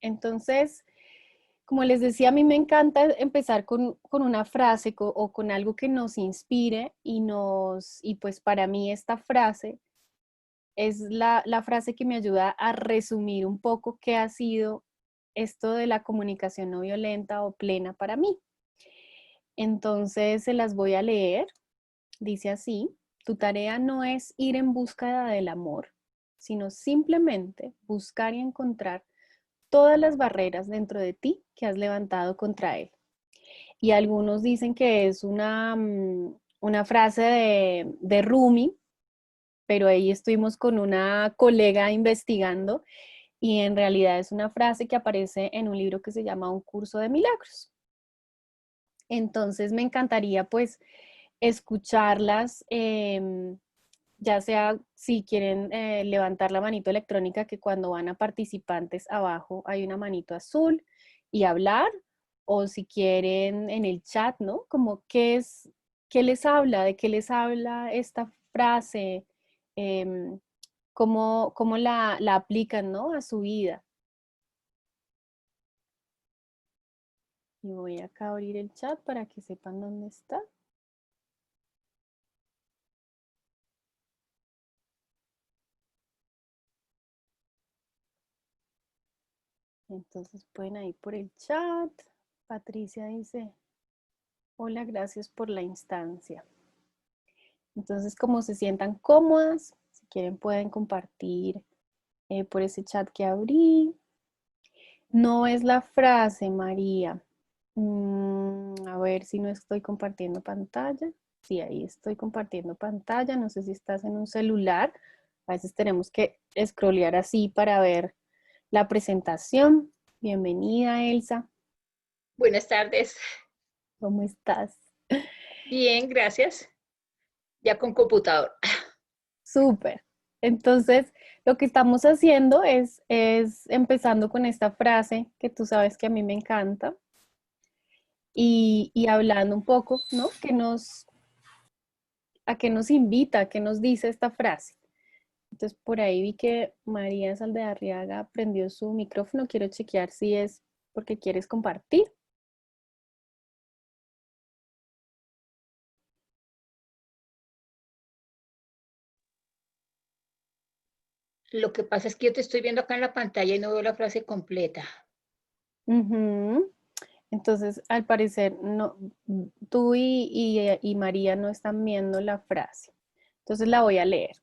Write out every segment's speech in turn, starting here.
Entonces, como les decía, a mí me encanta empezar con una frase o con algo que nos inspire y pues para mí esta frase es la frase que me ayuda a resumir un poco qué ha sido esto de la comunicación no violenta o plena para mí. Entonces se las voy a leer. Dice así: tu tarea no es ir en búsqueda del amor, sino simplemente buscar y encontrar todas las barreras dentro de ti que has levantado contra él. Y algunos dicen que es una frase de Rumi, pero ahí estuvimos con una colega investigando y en realidad es una frase que aparece en un libro que se llama Un curso de milagros. Entonces me encantaría pues escucharlas, ya sea si quieren levantar la manito electrónica, que cuando van a participantes abajo hay una manito azul, y hablar, o si quieren en el chat, ¿no? Como qué les habla, de qué les habla esta frase, eh, cómo la aplican, ¿no? A su vida. Y voy acá a abrir el chat para que sepan dónde está. Entonces pueden ir por el chat. Patricia dice: hola, gracias por la instancia. Entonces, como se sientan cómodas, si quieren pueden compartir por ese chat que abrí. No es la frase, María. A ver si no estoy compartiendo pantalla. Sí, ahí estoy compartiendo pantalla. No sé si estás en un celular. A veces tenemos que scrollear así para ver la presentación. Bienvenida, Elsa. Buenas tardes. ¿Cómo estás? Bien, gracias. Ya con computador. Súper. Entonces, lo que estamos haciendo es empezando con esta frase que tú sabes que a mí me encanta y hablando un poco, ¿no? ¿A qué nos invita? ¿A qué nos dice esta frase? Entonces, por ahí vi que María Saldearriaga prendió su micrófono. Quiero chequear si es porque quieres compartir. Lo que pasa es que yo te estoy viendo acá en la pantalla y no veo la frase completa. Ujú. Entonces, al parecer, no, tú y María no están viendo la frase. Entonces la voy a leer.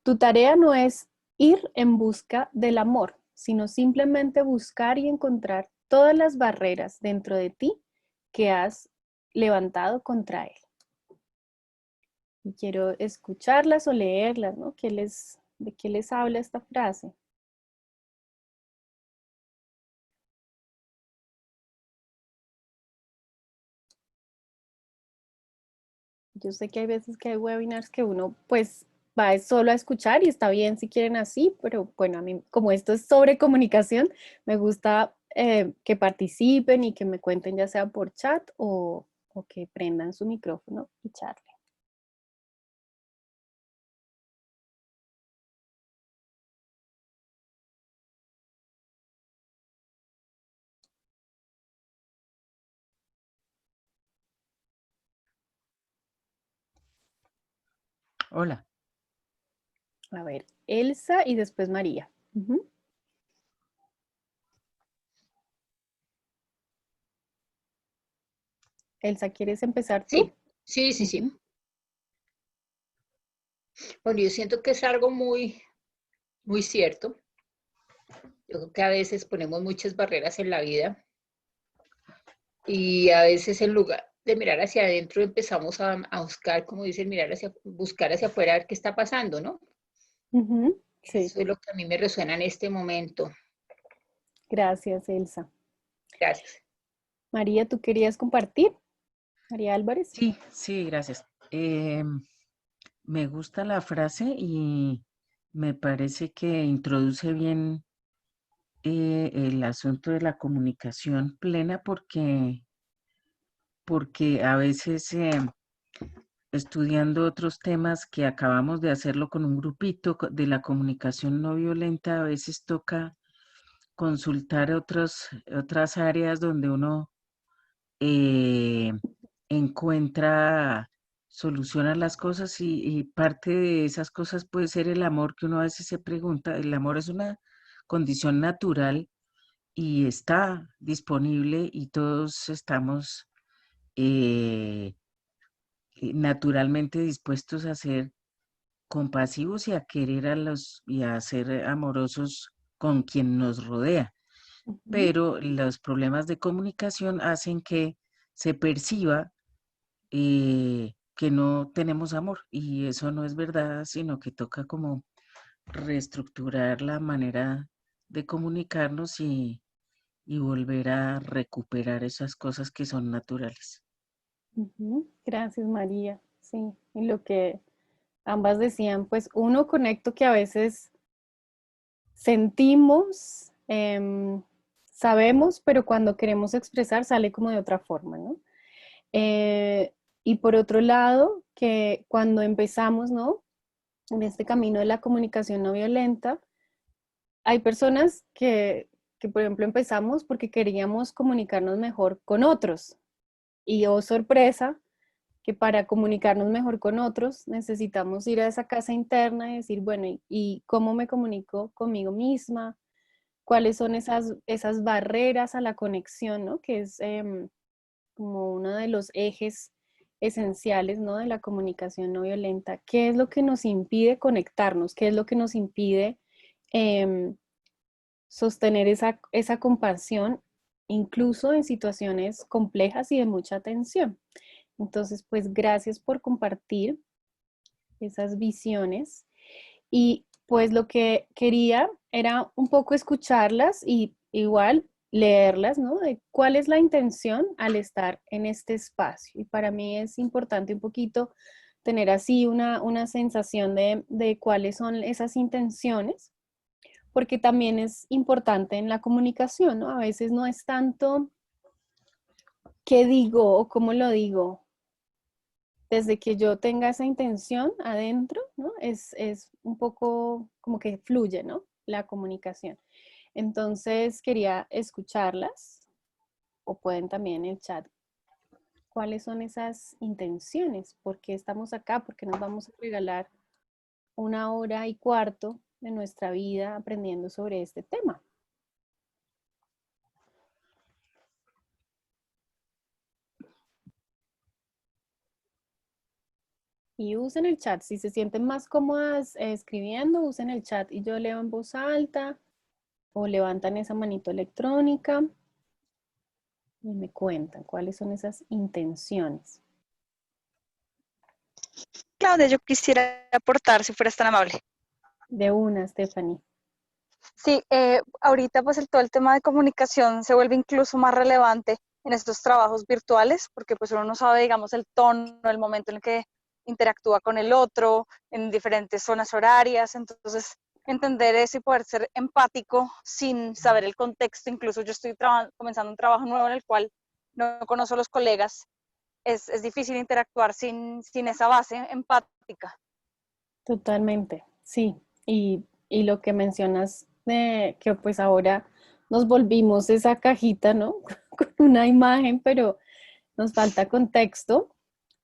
Tu tarea no es ir en busca del amor, sino simplemente buscar y encontrar todas las barreras dentro de ti que has levantado contra él. Y quiero escucharlas o leerlas, ¿no? ¿De qué les habla esta frase? Yo sé que hay veces que hay webinars que uno pues va solo a escuchar y está bien si quieren así, pero bueno, a mí como esto es sobre comunicación, me gusta que participen y que me cuenten ya sea por chat o que prendan su micrófono y charlen. Hola. A ver, Elsa y después María. Ujú. Elsa, ¿quieres empezar tú? Sí, sí, sí, sí. Ujú. Bueno, yo siento que es algo muy, muy cierto. Yo creo que a veces ponemos muchas barreras en la vida y a veces en lugar de mirar hacia adentro empezamos a buscar, como dicen, buscar hacia afuera a ver qué está pasando, ¿no? Ujú. Sí, Eso es lo que a mí me resuena en este momento. gracias, Elsa. Gracias. María, ¿tú querías compartir? María Álvarez. Sí, sí, gracias. Me gusta la frase y me parece que introduce bien el asunto de la comunicación plena porque a veces estudiando otros temas que acabamos de hacerlo con un grupito de la comunicación no violenta, a veces toca consultar otras áreas donde uno eh, encuentra solución a las cosas y parte de esas cosas puede ser el amor que uno a veces se pregunta. El amor es una condición natural y está disponible y todos estamos eh, naturalmente dispuestos a ser compasivos y a querer a los y a ser amorosos con quien nos rodea. Ujú. Pero los problemas de comunicación hacen que se perciba que no tenemos amor y eso no es verdad, sino que toca como reestructurar la manera de comunicarnos y volver a recuperar esas cosas que son naturales. Ujú. Gracias, María. Sí, y lo que ambas decían, pues uno conecto que a veces sentimos, sabemos, pero cuando queremos expresar sale como de otra forma, ¿no? Eh, y por otro lado, que cuando empezamos, ¿no? En este camino de la comunicación no violenta, hay personas que, por ejemplo, empezamos porque queríamos comunicarnos mejor con otros. Y oh, sorpresa, que para comunicarnos mejor con otros necesitamos ir a esa casa interna y decir, bueno, ¿y cómo me comunico conmigo misma? ¿Cuáles son esas barreras a la conexión, ¿no? Que es como uno de los ejes esenciales, ¿no? De la comunicación no violenta. ¿Qué es lo que nos impide conectarnos? ¿Qué es lo que nos impide em, sostener esa compasión, incluso en situaciones complejas y de mucha tensión? Entonces, pues gracias por compartir esas visiones. Y pues lo que quería era un poco escucharlas y igual leerlas, ¿no? De cuál es la intención al estar en este espacio. Y para mí es importante un poquito tener así una sensación de cuáles son esas intenciones, porque también es importante en la comunicación, ¿no? A veces no es tanto qué digo o cómo lo digo, desde que yo tenga esa intención adentro, ¿no? Es un poco como que fluye, ¿no? La comunicación. Entonces quería escucharlas o pueden también en el chat. ¿Cuáles son esas intenciones? ¿Por qué estamos acá? ¿Por qué nos vamos a regalar 1 hora y cuarto de nuestra vida aprendiendo sobre este tema? Y usen el chat. Si se sienten más cómodas escribiendo, usen el chat y yo leo en voz alta o levantan esa manito electrónica y me cuentan cuáles son esas intenciones. Claudia, yo quisiera aportar, si fueras tan amable. De una, Stephanie. Sí, ahorita pues todo el tema de comunicación se vuelve incluso más relevante en estos trabajos virtuales, porque pues uno no sabe, digamos, el tono, el momento en el que interactúa con el otro, en diferentes zonas horarias, entonces entender eso y poder ser empático sin saber el contexto. Incluso yo estoy comenzando un trabajo nuevo en el cual no conozco a los colegas, es difícil interactuar sin esa base empática. Totalmente, sí. Y lo que mencionas de que pues ahora nos volvimos esa cajita, ¿no? Con una imagen, pero nos falta contexto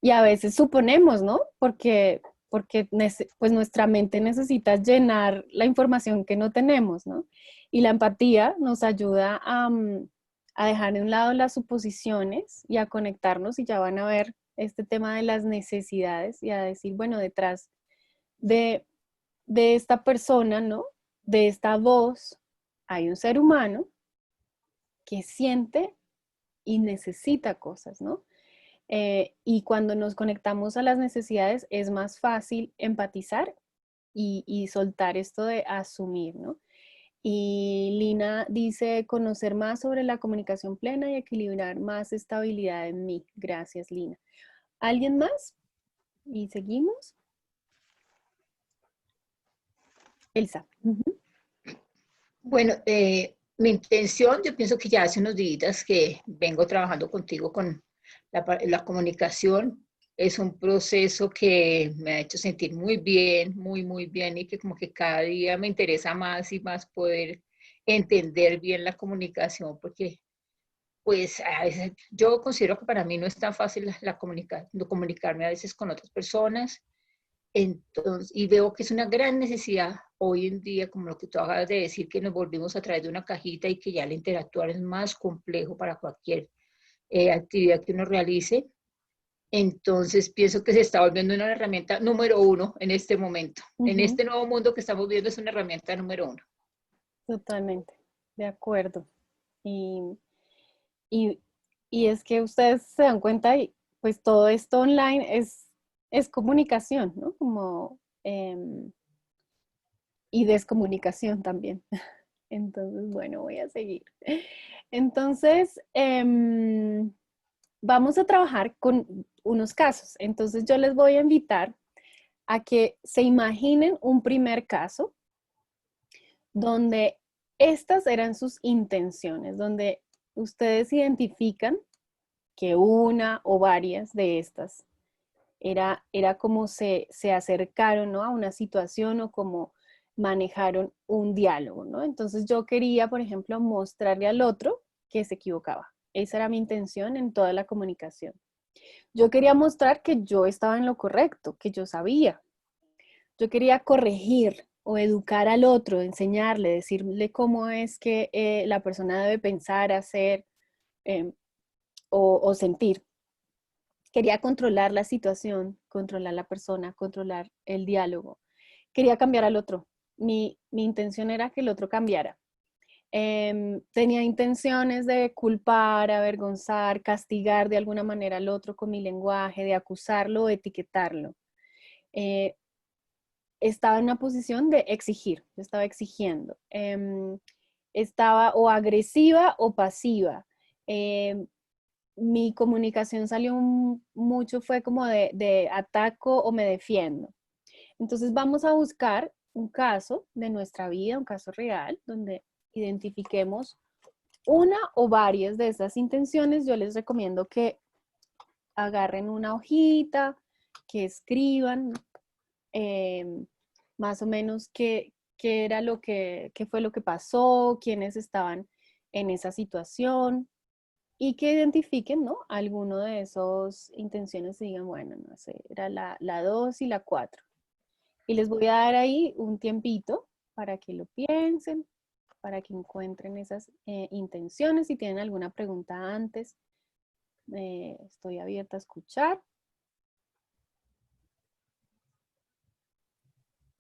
y a veces suponemos, ¿no? Porque pues nuestra mente necesita llenar la información que no tenemos, ¿no? Y la empatía nos ayuda a dejar de un lado las suposiciones y a conectarnos y ya van a ver este tema de las necesidades y a decir, bueno, detrás de, de esta persona, ¿no? De esta voz, hay un ser humano que siente y necesita cosas, ¿no? Y cuando nos conectamos a las necesidades es más fácil empatizar y soltar esto de asumir, ¿no? Y Lina dice, conocer más sobre la comunicación plena y equilibrar más estabilidad en mí. Gracias, Lina. ¿Alguien más? Y seguimos. Elsa. Bueno, mi intención, yo pienso que ya hace unos días que vengo trabajando contigo con la comunicación. Es un proceso que me ha hecho sentir muy bien, muy bien y que como que cada día me interesa más y más poder entender bien la comunicación, porque pues a veces yo considero que para mí no es tan fácil comunicarme a veces con otras personas. Entonces, y veo que es una gran necesidad hoy en día, como lo que tú acabas de decir, que nos volvimos a través de una cajita y que ya el interactuar es más complejo para cualquier actividad que uno realice. Entonces, pienso que se está volviendo una herramienta número uno en este momento. En este nuevo mundo que estamos viendo es una herramienta número uno. Totalmente, de acuerdo. Y, y, y es que ustedes se dan cuenta y pues todo esto online es comunicación, ¿no? Como, y descomunicación también. Entonces, bueno, voy a seguir. Entonces, vamos a trabajar con unos casos. Entonces, yo les voy a invitar a que se imaginen un primer caso donde estas eran sus intenciones, donde ustedes identifican que una o varias de estas era como se acercaron, ¿no?, a una situación o como manejaron un diálogo, ¿no? Entonces yo quería, por ejemplo, mostrarle al otro que se equivocaba. Esa era mi intención en toda la comunicación. Yo quería mostrar que yo estaba en lo correcto, que yo sabía. Yo quería corregir o educar al otro, enseñarle, decirle cómo es que la persona debe pensar, hacer eh, o sentir. Quería controlar la situación, controlar la persona, controlar el diálogo. Quería cambiar al otro. Mi intención era que el otro cambiara. Tenía intenciones de culpar, avergonzar, castigar de alguna manera al otro con mi lenguaje, de acusarlo o etiquetarlo. Estaba en una posición de exigir, yo estaba exigiendo. Estaba o agresiva o pasiva. Mi comunicación salió mucho, fue como de ataco o me defiendo. Entonces vamos a buscar un caso de nuestra vida, un caso real, donde identifiquemos una o varias de esas intenciones. Yo les recomiendo que agarren una hojita, que escriban más o menos qué era qué fue lo que pasó, quiénes estaban en esa situación y que identifiquen, ¿no?, alguno de esos intenciones y digan, bueno, no sé, era la 2 y la 4. Y les voy a dar ahí un tiempito para que lo piensen, para que encuentren esas intenciones. Si tienen alguna pregunta antes, estoy abierta a escuchar.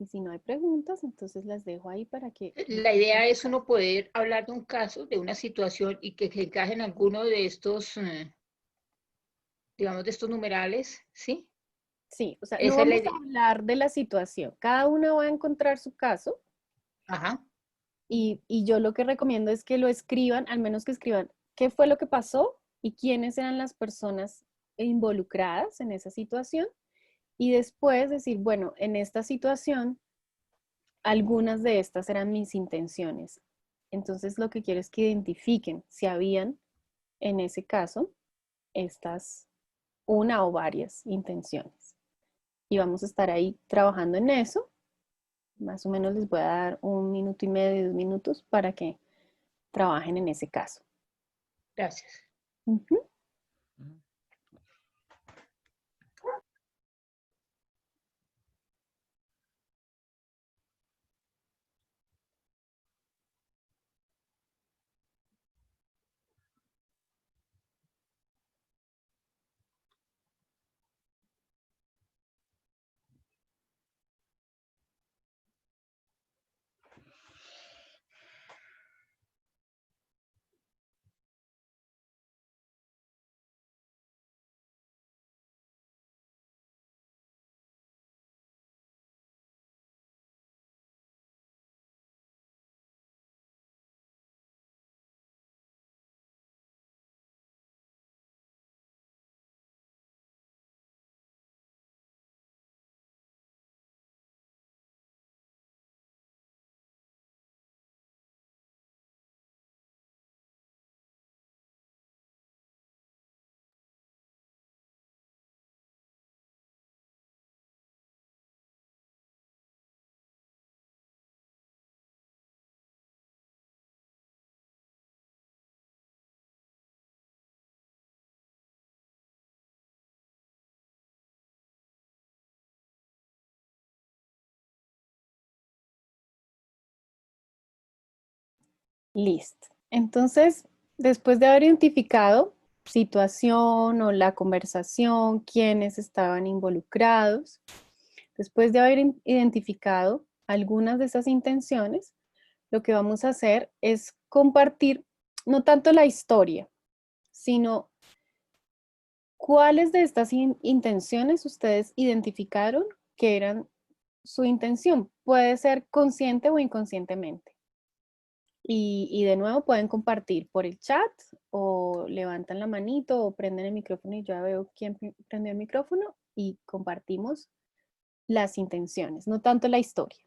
Y si no hay preguntas, entonces las dejo ahí para que... La idea es uno poder hablar de un caso, de una situación y que encaje en alguno de estos, digamos, de estos numerales, ¿sí? Sí, o sea, no Esa es la vamos a idea. hablar de la situación. Cada uno va a encontrar su caso Ajá. y yo lo que recomiendo es que lo escriban, al menos que escriban qué fue lo que pasó y quiénes eran las personas involucradas en esa situación. Y después decir, bueno, en esta situación, algunas de estas eran mis intenciones. Entonces lo que quiero es que identifiquen si habían, en ese caso, estas una o varias intenciones. Y vamos a estar ahí trabajando en eso. Más o menos les voy a dar 1 minuto y medio, 2 minutos para que trabajen en ese caso. Gracias. Ujú. Listo. Entonces, después de haber identificado situación o la conversación, quiénes estaban involucrados, después de haber identificado algunas de esas intenciones, lo que vamos a hacer es compartir no tanto la historia, sino cuáles de estas intenciones ustedes identificaron que eran su intención. Puede ser consciente o inconscientemente. Y de nuevo pueden compartir por el chat o levantan la manito o prenden el micrófono y yo ya veo quién prendió el micrófono y compartimos las intenciones, no tanto la historia.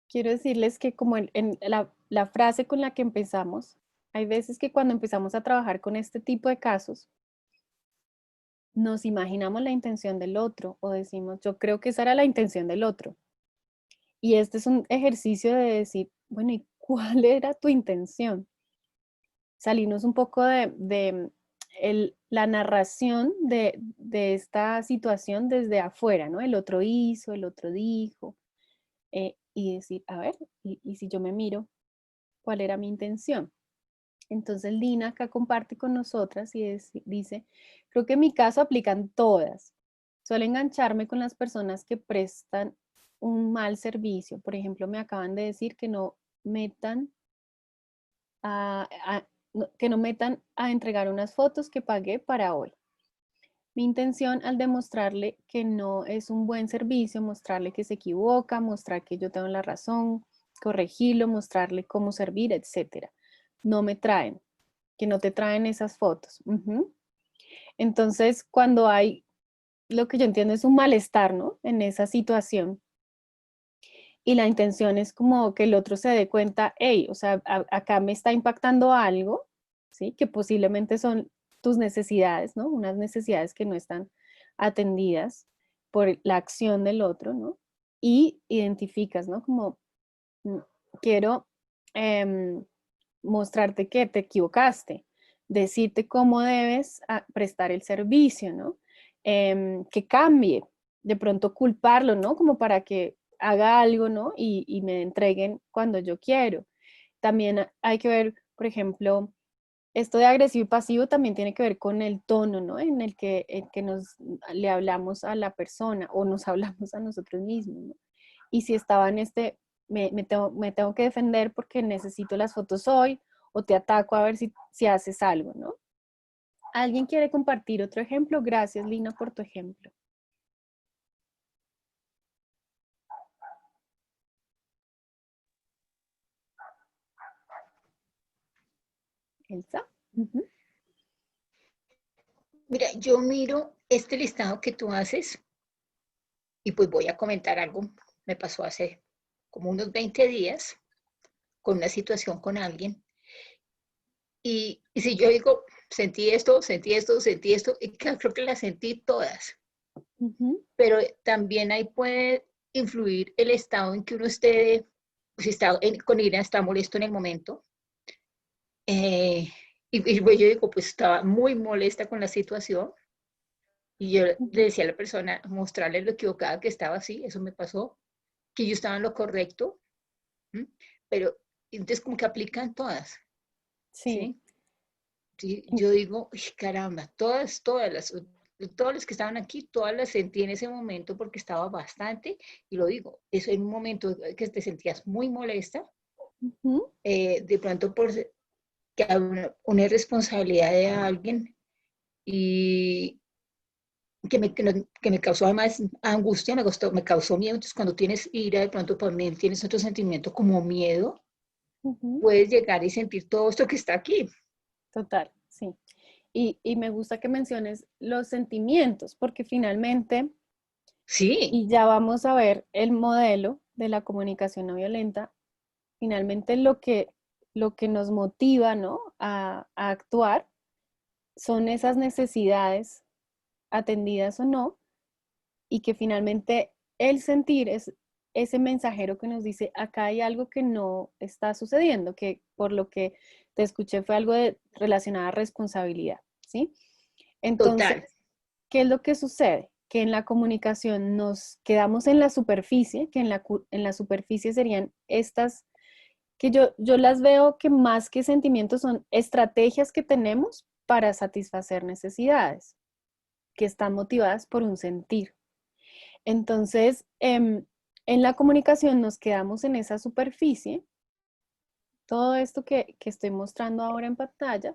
Quiero decirles que como en la frase con la que empezamos, hay veces que cuando empezamos a trabajar con este tipo de casos, nos imaginamos la intención del otro o decimos, yo creo que esa era la intención del otro. Y este es un ejercicio de decir, bueno, ¿y cuál era tu intención? Salirnos un poco de la narración de esta situación desde afuera, ¿no? El otro hizo, el otro dijo, y decir, a ver, y si yo me miro, ¿cuál era mi intención? Entonces Lina acá comparte con nosotras y dice, creo que en mi caso aplican todas. Suelo engancharme con las personas que prestan un mal servicio. Por ejemplo, me acaban de decir que no metan que no metan a entregar unas fotos que pagué para hoy. Mi intención al demostrarle que no es un buen servicio, mostrarle que se equivoca, mostrar que yo tengo la razón, corregirlo, mostrarle cómo servir, etc. No me traen, que no te traen esas fotos. Entonces, cuando hay, lo que yo entiendo es un malestar, ¿no? En esa situación. Y la intención es como que el otro se dé cuenta, hey, o sea, acá me está impactando algo, ¿sí? Que posiblemente son tus necesidades, ¿no? Unas necesidades que no están atendidas por la acción del otro, ¿no? Y identificas, ¿no? Como mm, quiero mostrarte que te equivocaste, decirte cómo debes prestar el servicio, ¿no? Que cambie, de pronto culparlo, ¿no? Como para que haga algo, ¿no? Y me entreguen cuando yo quiero. También hay que ver, por ejemplo, esto de agresivo y pasivo también tiene que ver con el tono, ¿no? En que le hablamos a la persona o nos hablamos a nosotros mismos, ¿no? Y si estaba en me tengo que defender porque necesito las fotos hoy o te ataco a ver si haces algo, ¿no? ¿Alguien quiere compartir otro ejemplo? Gracias, Lina, por tu ejemplo. Elsa. Mira, yo miro este listado que tú haces y pues voy a comentar algo. Me pasó hace como unos 20 días con una situación con alguien. Y si yo digo, sentí esto, sentí esto, sentí esto, y creo que las sentí todas. Pero también ahí puede influir el estado en que uno esté, si está con ira, está molesto en el momento. Y pues yo digo, pues estaba muy molesta con la situación. Y yo le decía a la persona, mostrarle lo equivocada que estaba, sí, eso me pasó, que yo estaba en lo correcto, ¿m? Pero entonces como que aplican todas, Sí. ¿sí? Sí, yo digo, uy, caramba, todas las que estaban aquí, todas las sentí en ese momento porque estaba bastante, y lo digo, eso en un momento que te sentías muy molesta, de pronto por que hay una irresponsabilidad de alguien y que me causó además angustia, me causó miedo. Entonces cuando tienes ira, de pronto también tienes otro sentimiento como miedo, puedes llegar y sentir todo esto que está aquí. Total, sí. Y me gusta que menciones los sentimientos, porque finalmente, Sí, y ya vamos a ver el modelo de la comunicación no violenta, finalmente lo que nos motiva, ¿no? A actuar son esas necesidades atendidas o no, y que finalmente el sentir es ese mensajero que nos dice, acá hay algo que no está sucediendo, que por lo que te escuché fue algo relacionado a responsabilidad, ¿sí? Entonces, Total. ¿qué es lo que sucede? Que en la comunicación nos quedamos en la superficie, que en la superficie serían estas, que yo las veo que más que sentimientos son estrategias que tenemos para satisfacer necesidades, que están motivadas por un sentir. Entonces, en la comunicación nos quedamos en esa superficie, todo esto que estoy mostrando ahora en pantalla,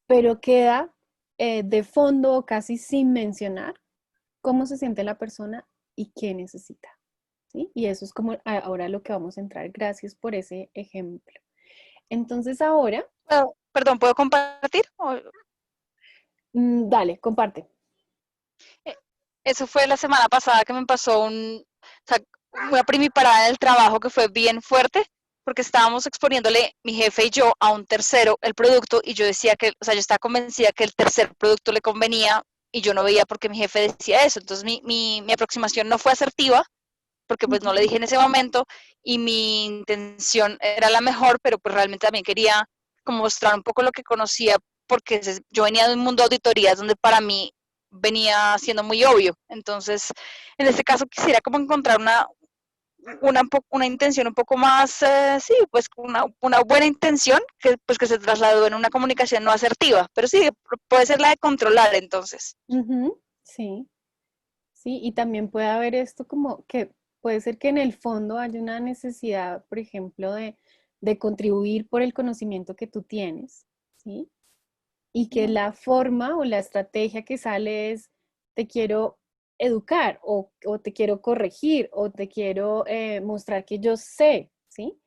pero queda de fondo o casi sin mencionar cómo se siente la persona y qué necesita, ¿sí? Y eso es como ahora lo que vamos a entrar. Gracias por ese ejemplo. Entonces ahora, Perdón, ¿puedo compartir? dale, comparte. Eh, Eso fue la semana pasada que me pasó o sea, una primiparada del trabajo que fue bien fuerte, porque estábamos exponiéndole mi jefe y yo a un tercero el producto y yo decía que, o sea, yo estaba convencida que el tercer producto le convenía y yo no veía por qué mi jefe decía eso. Entonces mi aproximación no fue asertiva, porque pues no le dije en ese momento y mi intención era la mejor, pero pues realmente también quería como mostrar un poco lo que conocía, porque yo venía de un mundo de auditorías donde para mí venía siendo muy obvio. Entonces, en este caso quisiera como encontrar una intención un poco más, sí, pues una buena intención que, pues, que se trasladó en una comunicación no asertiva, pero sí, puede ser la de controlar entonces. Sí, sí, y también puede haber esto como que puede ser que en el fondo haya una necesidad, por ejemplo, de contribuir por el conocimiento que tú tienes, ¿sí? Y que la forma o la estrategia que sale es, te quiero educar o te quiero corregir o te quiero mostrar que yo sé, ¿sí?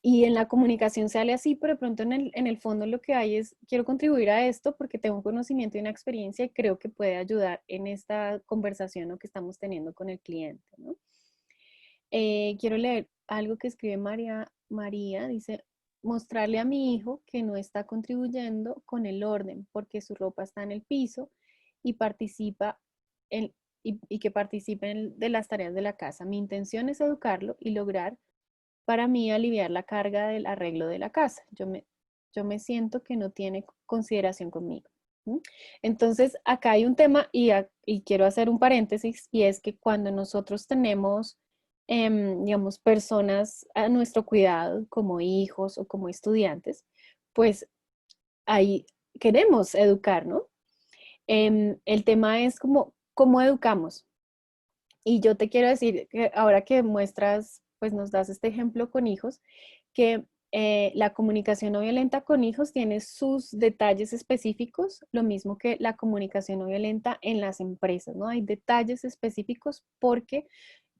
Y en la comunicación sale así, pero de pronto en el fondo lo que hay es, quiero contribuir a esto porque tengo un conocimiento y una experiencia y creo que puede ayudar en esta conversación ¿no? que estamos teniendo con el cliente, ¿no? Quiero leer algo que escribe María, dice, mostrarle a mi hijo que no está contribuyendo con el orden porque su ropa está en el piso y participa en, y que participe de las tareas de la casa. Mi intención es educarlo y lograr para mí aliviar la carga del arreglo de la casa. Yo me siento que no tiene consideración conmigo. ¿Mm? Entonces, acá hay un tema y quiero hacer un paréntesis y es que cuando nosotros tenemos, digamos, personas a nuestro cuidado como hijos o como estudiantes, pues ahí queremos educar, ¿no? El tema es como, ¿cómo educamos? Y yo te quiero decir que ahora que muestras, pues nos das este ejemplo con hijos, que la comunicación no violenta con hijos tiene sus detalles específicos, lo mismo que la comunicación no violenta en las empresas, ¿no? Hay detalles específicos porque,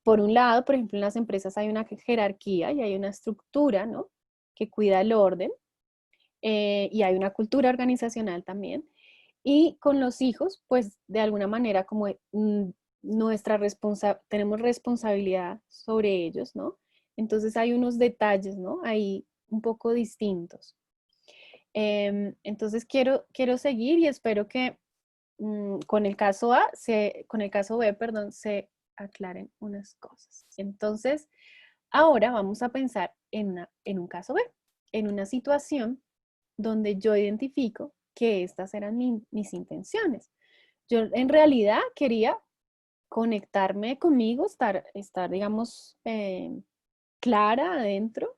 por un lado, por ejemplo, en las empresas hay una jerarquía y hay una estructura, ¿no? Que cuida el orden y hay una cultura organizacional también. Y con los hijos, pues de alguna manera como tenemos responsabilidad sobre ellos, ¿no? Entonces hay unos detalles, ¿no? Ahí un poco distintos. Entonces quiero seguir y espero que con el caso con el caso B, perdón, se aclaren unas cosas. Entonces, ahora vamos a pensar en un caso B, en una situación donde yo identifico que estas eran mis intenciones. Yo en realidad quería conectarme conmigo, digamos, clara adentro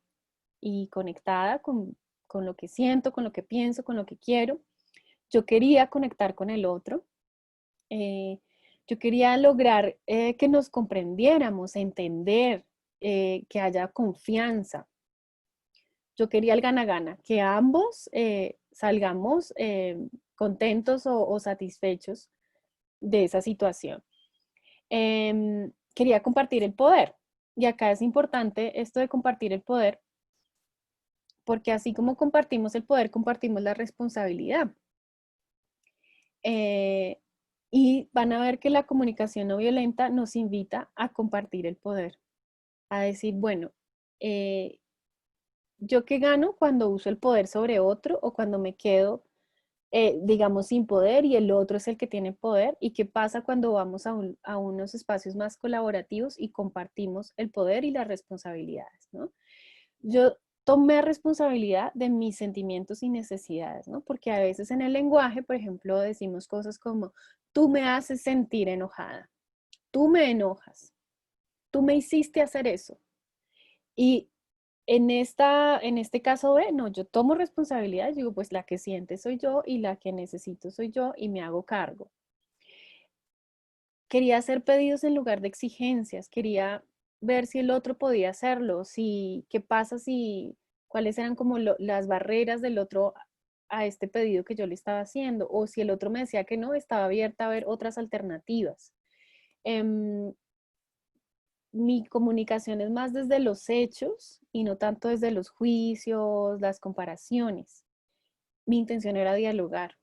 y conectada con lo que siento, con lo que pienso, con lo que quiero. Yo quería conectar con el otro. eh, yo quería lograr que nos comprendiéramos, entender, que haya confianza. Yo quería el gana-gana, que ambos salgamos contentos o satisfechos de esa situación. Quería compartir el poder. Y acá es importante esto de compartir el poder, porque así como compartimos el poder, compartimos la responsabilidad. Eh, y van a ver que la comunicación no violenta nos invita a compartir el poder, a decir, bueno, ¿yo qué gano cuando uso el poder sobre otro o cuando me quedo digamos, sin poder y el otro es el que tiene poder. ¿Y qué pasa cuando vamos a unos espacios más colaborativos y compartimos el poder y las responsabilidades, ¿no? Yo tomé responsabilidad de mis sentimientos y necesidades, ¿no? Porque a veces en el lenguaje, por ejemplo, decimos cosas como, tú me haces sentir enojada, tú me enojas, tú me hiciste hacer eso. Y en este caso B, no, yo tomo responsabilidad, digo, pues la que siente soy yo y la que necesito soy yo y me hago cargo. Quería hacer pedidos en lugar de exigencias, quería ver si el otro podía hacerlo, qué pasa si, cuáles eran como las barreras del otro a este pedido que yo le estaba haciendo, o si el otro me decía que no, estaba abierta a ver otras alternativas. Mi comunicación es más desde los hechos y no tanto desde los juicios, las comparaciones. Mi intención era dialogar.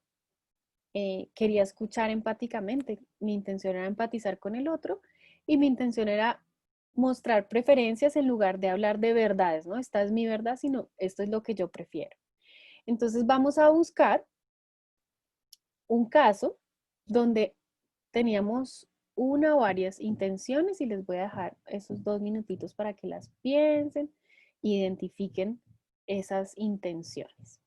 Quería escuchar empáticamente. Mi intención era empatizar con el otro y mi intención era mostrar preferencias en lugar de hablar de verdades, ¿no? Esta es mi verdad, sino esto es lo que yo prefiero. Entonces vamos a buscar un caso donde teníamos una o varias intenciones y les voy a dejar esos 2 minutitos para que las piensen, identifiquen esas intenciones.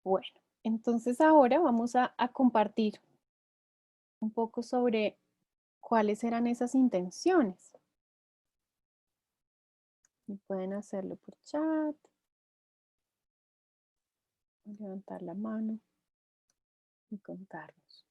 Bueno, entonces ahora vamos a compartir un poco sobre cuáles eran esas intenciones. Y pueden hacerlo por chat, levantar la mano y contarnos.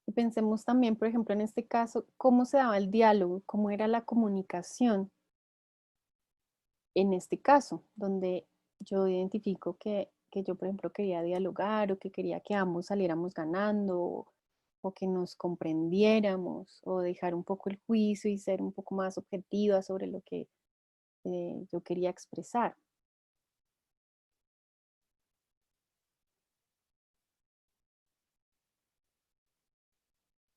Y pensemos también, por ejemplo, en este caso, cómo se daba el diálogo, cómo era la comunicación en este caso, donde yo identifico que yo, por ejemplo, quería dialogar o que quería que ambos saliéramos ganando o que nos comprendiéramos o dejar un poco el juicio y ser un poco más objetiva sobre lo que yo quería expresar.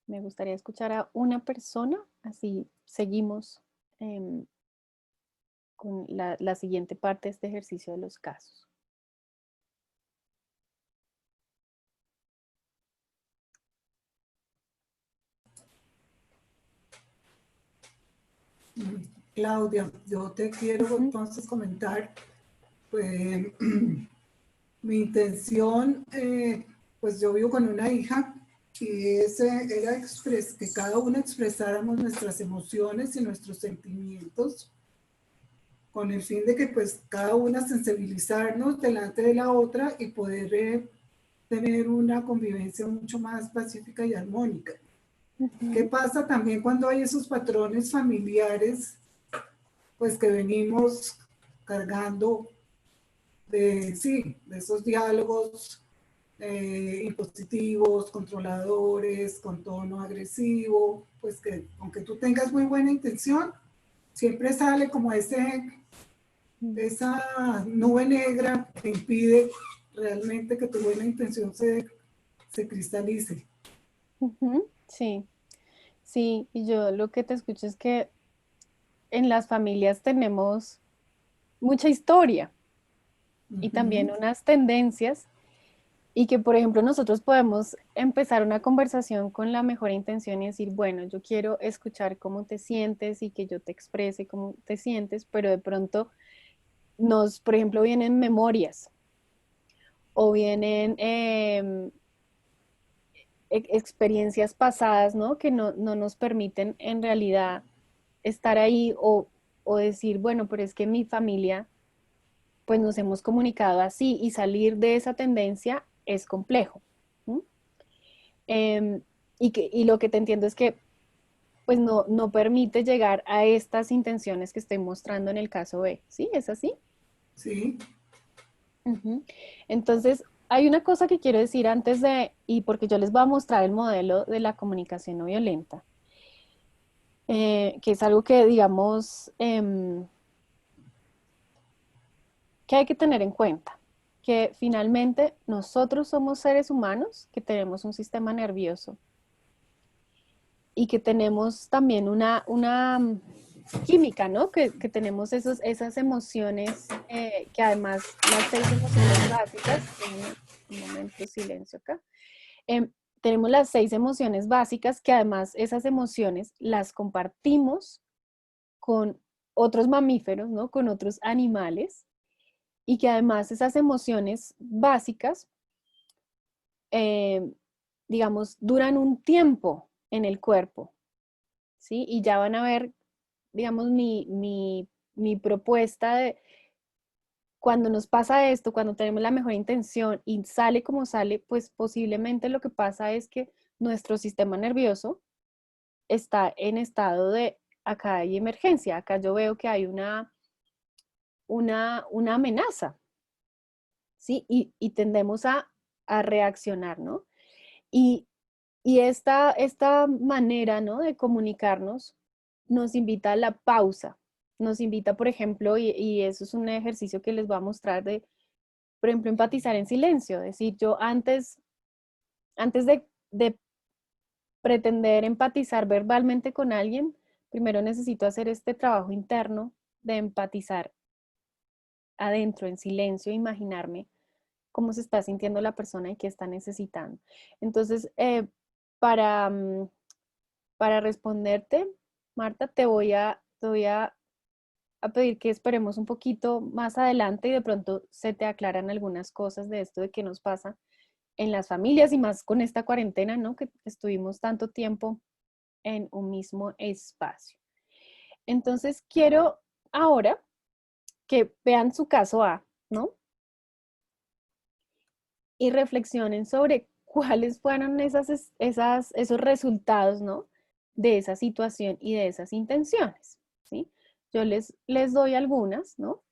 Me gustaría escuchar a una persona, así seguimos con la siguiente parte de este ejercicio de los casos. Claudia, yo te quiero entonces comentar, pues mi intención, pues yo vivo con una hija y era que cada una expresáramos nuestras emociones y nuestros sentimientos con el fin de que pues cada una sensibilizarnos delante de la otra y poder tener una convivencia mucho más pacífica y armónica. ¿Qué pasa también cuando hay esos patrones familiares, pues que venimos cargando de esos diálogos impositivos, controladores, con tono agresivo, pues que aunque tú tengas muy buena intención, siempre sale como esa nube negra que impide realmente que tu buena intención se cristalice. Sí, sí, y yo lo que te escucho es que en las familias tenemos mucha historia y también unas tendencias y que, por ejemplo, nosotros podemos empezar una conversación con la mejor intención y decir, bueno, yo quiero escuchar cómo te sientes y que yo te exprese cómo te sientes, pero de pronto por ejemplo, vienen memorias o vienen experiencias pasadas, ¿no? Que no nos permiten en realidad estar ahí o decir, bueno, pero es que mi familia, pues nos hemos comunicado así y salir de esa tendencia es complejo. Em, y lo que te entiendo es que pues no permite llegar a estas intenciones que estoy mostrando en el caso B, ¿sí? ¿Es así? Sí. Ujú. Entonces, hay una cosa que quiero decir antes y porque yo les voy a mostrar el modelo de la comunicación no violenta, que es algo que, digamos, que hay que tener en cuenta, que finalmente nosotros somos seres humanos que tenemos un sistema nervioso y que tenemos también una química, ¿no? Que tenemos esas emociones, que además las 6 emociones básicas, un momento, silencio acá. Tenemos las 6 emociones básicas que además esas emociones las compartimos con otros mamíferos, ¿no? Con otros animales y que además esas emociones básicas, eh, digamos, duran un tiempo en el cuerpo, ¿sí? Y ya van a ver, digamos, mi propuesta de cuando nos pasa esto, cuando tenemos la mejor intención y sale como sale, pues posiblemente lo que pasa es que nuestro sistema nervioso está en estado de, acá hay emergencia, acá yo veo que hay una amenaza, ¿sí? Y tendemos a reaccionar, ¿no? Y, y esta manera, ¿no? De comunicarnos nos invita a la pausa, nos invita, por ejemplo, y eso es un ejercicio que les voy a mostrar de, por ejemplo, empatizar en silencio, decir, yo antes de pretender empatizar verbalmente con alguien, primero necesito hacer este trabajo interno de empatizar adentro, en silencio, imaginarme cómo se está sintiendo la persona y qué está necesitando. Entonces, para, para responderte, Marta, te voy a pedir que esperemos un poquito más adelante y de pronto se te aclaran algunas cosas de esto de qué nos pasa en las familias y más con esta cuarentena, ¿no? Que estuvimos tanto tiempo en un mismo espacio. Entonces, quiero ahora que vean su caso A, ¿no? Y reflexionen sobre cuáles fueron esos resultados, ¿no? De esa situación y de esas intenciones, ¿sí? Yo les doy algunas, ¿no?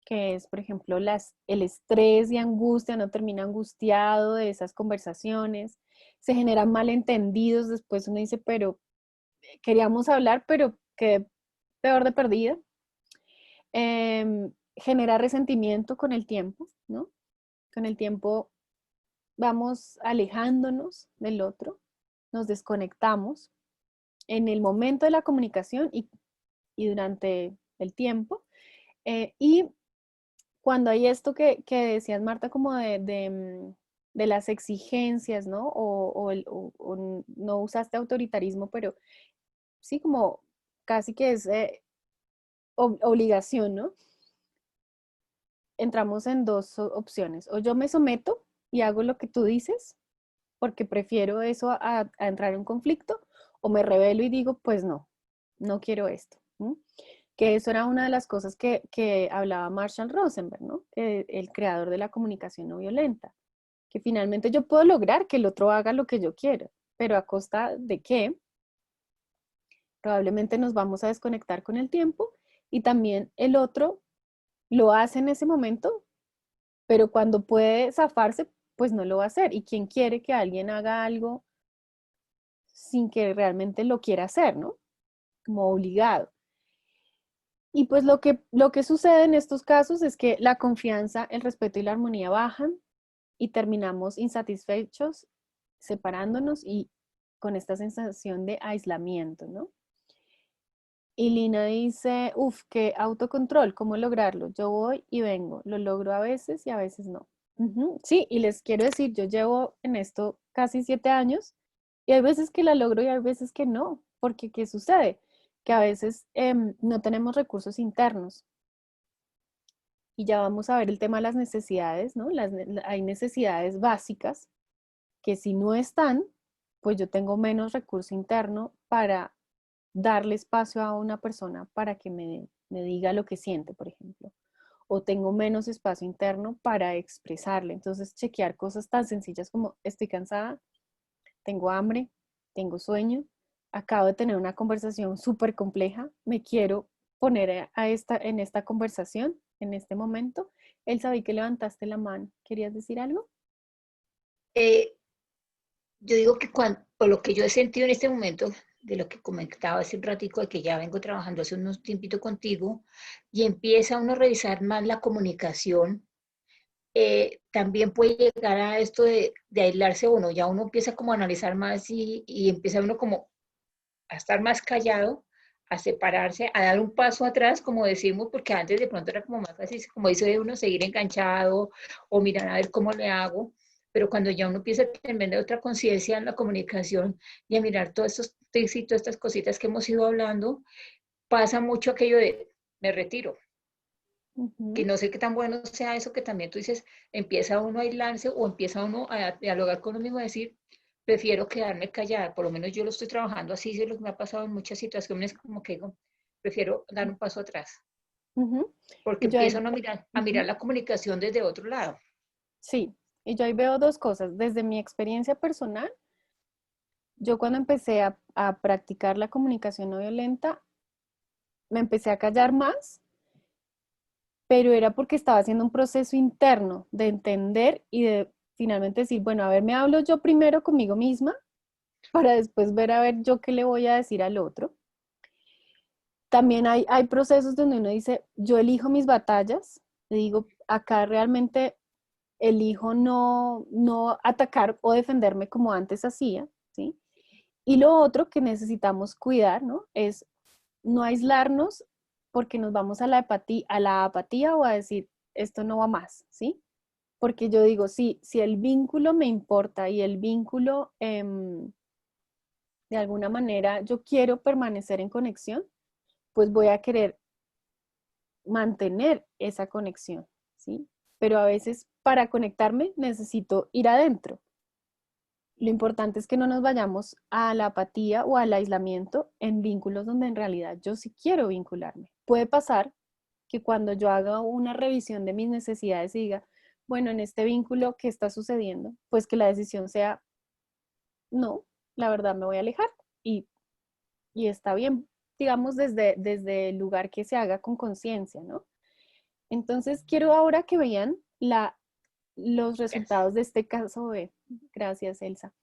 Que es, por ejemplo, el estrés y angustia, no termina angustiado de esas conversaciones, se generan malentendidos, después uno dice, pero queríamos hablar, pero quedé peor de perdida. Genera resentimiento con el tiempo, ¿no? Con el tiempo vamos alejándonos del otro, nos desconectamos en el momento de la comunicación y durante el tiempo. Y cuando hay esto que decías, Marta, como de las exigencias, ¿no? O no usaste autoritarismo, pero sí como casi que es obligación, ¿no? Entramos en dos opciones. O yo me someto y hago lo que tú dices, porque prefiero eso a entrar en un conflicto, o me rebelo y digo, pues no quiero esto. ¿Mm? Que eso era una de las cosas que hablaba Marshall Rosenberg, ¿no? Que el creador de la comunicación no violenta, que finalmente yo puedo lograr que el otro haga lo que yo quiero, pero a costa de que probablemente nos vamos a desconectar con el tiempo y también el otro lo hace en ese momento, pero cuando puede zafarse, pues no lo va a hacer. Y quien quiere que alguien haga algo sin que realmente lo quiera hacer, ¿no? Como obligado. Y pues lo que sucede en estos casos es que la confianza, el respeto y la armonía bajan y terminamos insatisfechos, separándonos y con esta sensación de aislamiento, ¿no? Y Lina dice, uff, qué autocontrol, ¿cómo lograrlo? Yo voy y vengo, lo logro a veces y a veces no. Ujú, sí, y les quiero decir, yo llevo en esto casi 7 años y hay veces que la logro y hay veces que no, porque ¿qué sucede? Que a veces no tenemos recursos internos y ya vamos a ver el tema de las necesidades, ¿no? Hay necesidades básicas que si no están, pues yo tengo menos recurso interno para darle espacio a una persona para que me diga lo que siente, por ejemplo. O tengo menos espacio interno para expresarle. Entonces, chequear cosas tan sencillas como estoy cansada, tengo hambre, tengo sueño, acabo de tener una conversación súper compleja, me quiero poner en esta conversación, en este momento. Elsa, vi que levantaste la mano. ¿Querías decir algo? Eh, yo digo que por lo que yo he sentido en este momento, de lo que comentaba hace un ratico, de que ya vengo trabajando hace unos tiempito contigo, y empieza uno a revisar más la comunicación, también puede llegar a esto de aislarse uno, ya uno empieza como a analizar más y empieza uno como a estar más callado, a separarse, a dar un paso atrás, como decimos, porque antes de pronto era como más fácil, como dice uno, seguir enganchado o mirar a ver cómo le hago, pero cuando ya uno empieza a tener otra conciencia en la comunicación y a mirar todos estos tics y todas estas cositas que hemos ido hablando, pasa mucho aquello de me retiro, que Ujú. no sé qué tan bueno sea eso que también tú dices, empieza uno a aislarse o empieza uno a dialogar con uno mismo, a decir, prefiero quedarme callada, por lo menos yo lo estoy trabajando así, es lo que me ha pasado en muchas situaciones, como que digo, prefiero dar un paso atrás, Ujú. porque Y yo ahí, empieza uno a mirar ujú. la comunicación desde otro lado. Sí, y yo ahí veo dos cosas. Desde mi experiencia personal, yo cuando empecé a practicar la comunicación no violenta, me empecé a callar más, pero era porque estaba haciendo un proceso interno de entender y de finalmente decir, bueno, a ver, me hablo yo primero conmigo misma para después ver a ver yo qué le voy a decir al otro. También hay procesos donde uno dice, yo elijo mis batallas, digo, acá realmente elijo no atacar o defenderme como antes hacía, ¿sí? Y lo otro que necesitamos cuidar, ¿no? Es no aislarnos porque nos vamos a la apatía o a decir, esto no va más, ¿sí? Porque yo digo, sí, si el vínculo me importa y el vínculo, de alguna manera, yo quiero permanecer en conexión, pues voy a querer mantener esa conexión, ¿sí? Pero a veces para conectarme necesito ir adentro. Lo importante es que no nos vayamos a la apatía o al aislamiento en vínculos donde en realidad yo sí quiero vincularme. Puede pasar que cuando yo haga una revisión de mis necesidades y diga, bueno, en este vínculo, ¿qué está sucediendo? Pues que la decisión sea, no, la verdad me voy a alejar y, y está bien, digamos, desde el lugar que se haga con conciencia, ¿no? Entonces, quiero ahora que vean los Gracias. resultados de este caso B. Gracias, Elsa.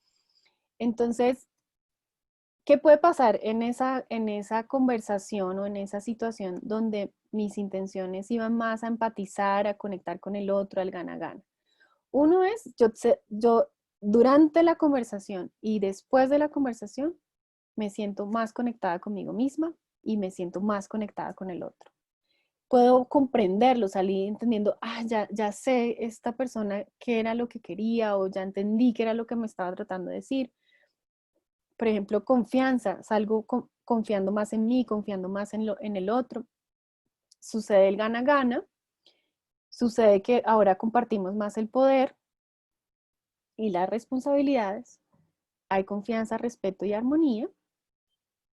Entonces, ¿qué puede pasar en esa conversación o en esa situación donde mis intenciones iban más a empatizar, a conectar con el otro, al gana-gana? Uno es, yo durante la conversación y después de la conversación me siento más conectada conmigo misma y me siento más conectada con el otro. Puedo comprenderlo, salí entendiendo, ya sé esta persona qué era lo que quería o ya entendí qué era lo que me estaba tratando de decir. Por ejemplo, confianza, salgo confiando más en mí, confiando más en el otro. Sucede el gana-gana, sucede que ahora compartimos más el poder y las responsabilidades, hay confianza, respeto y armonía,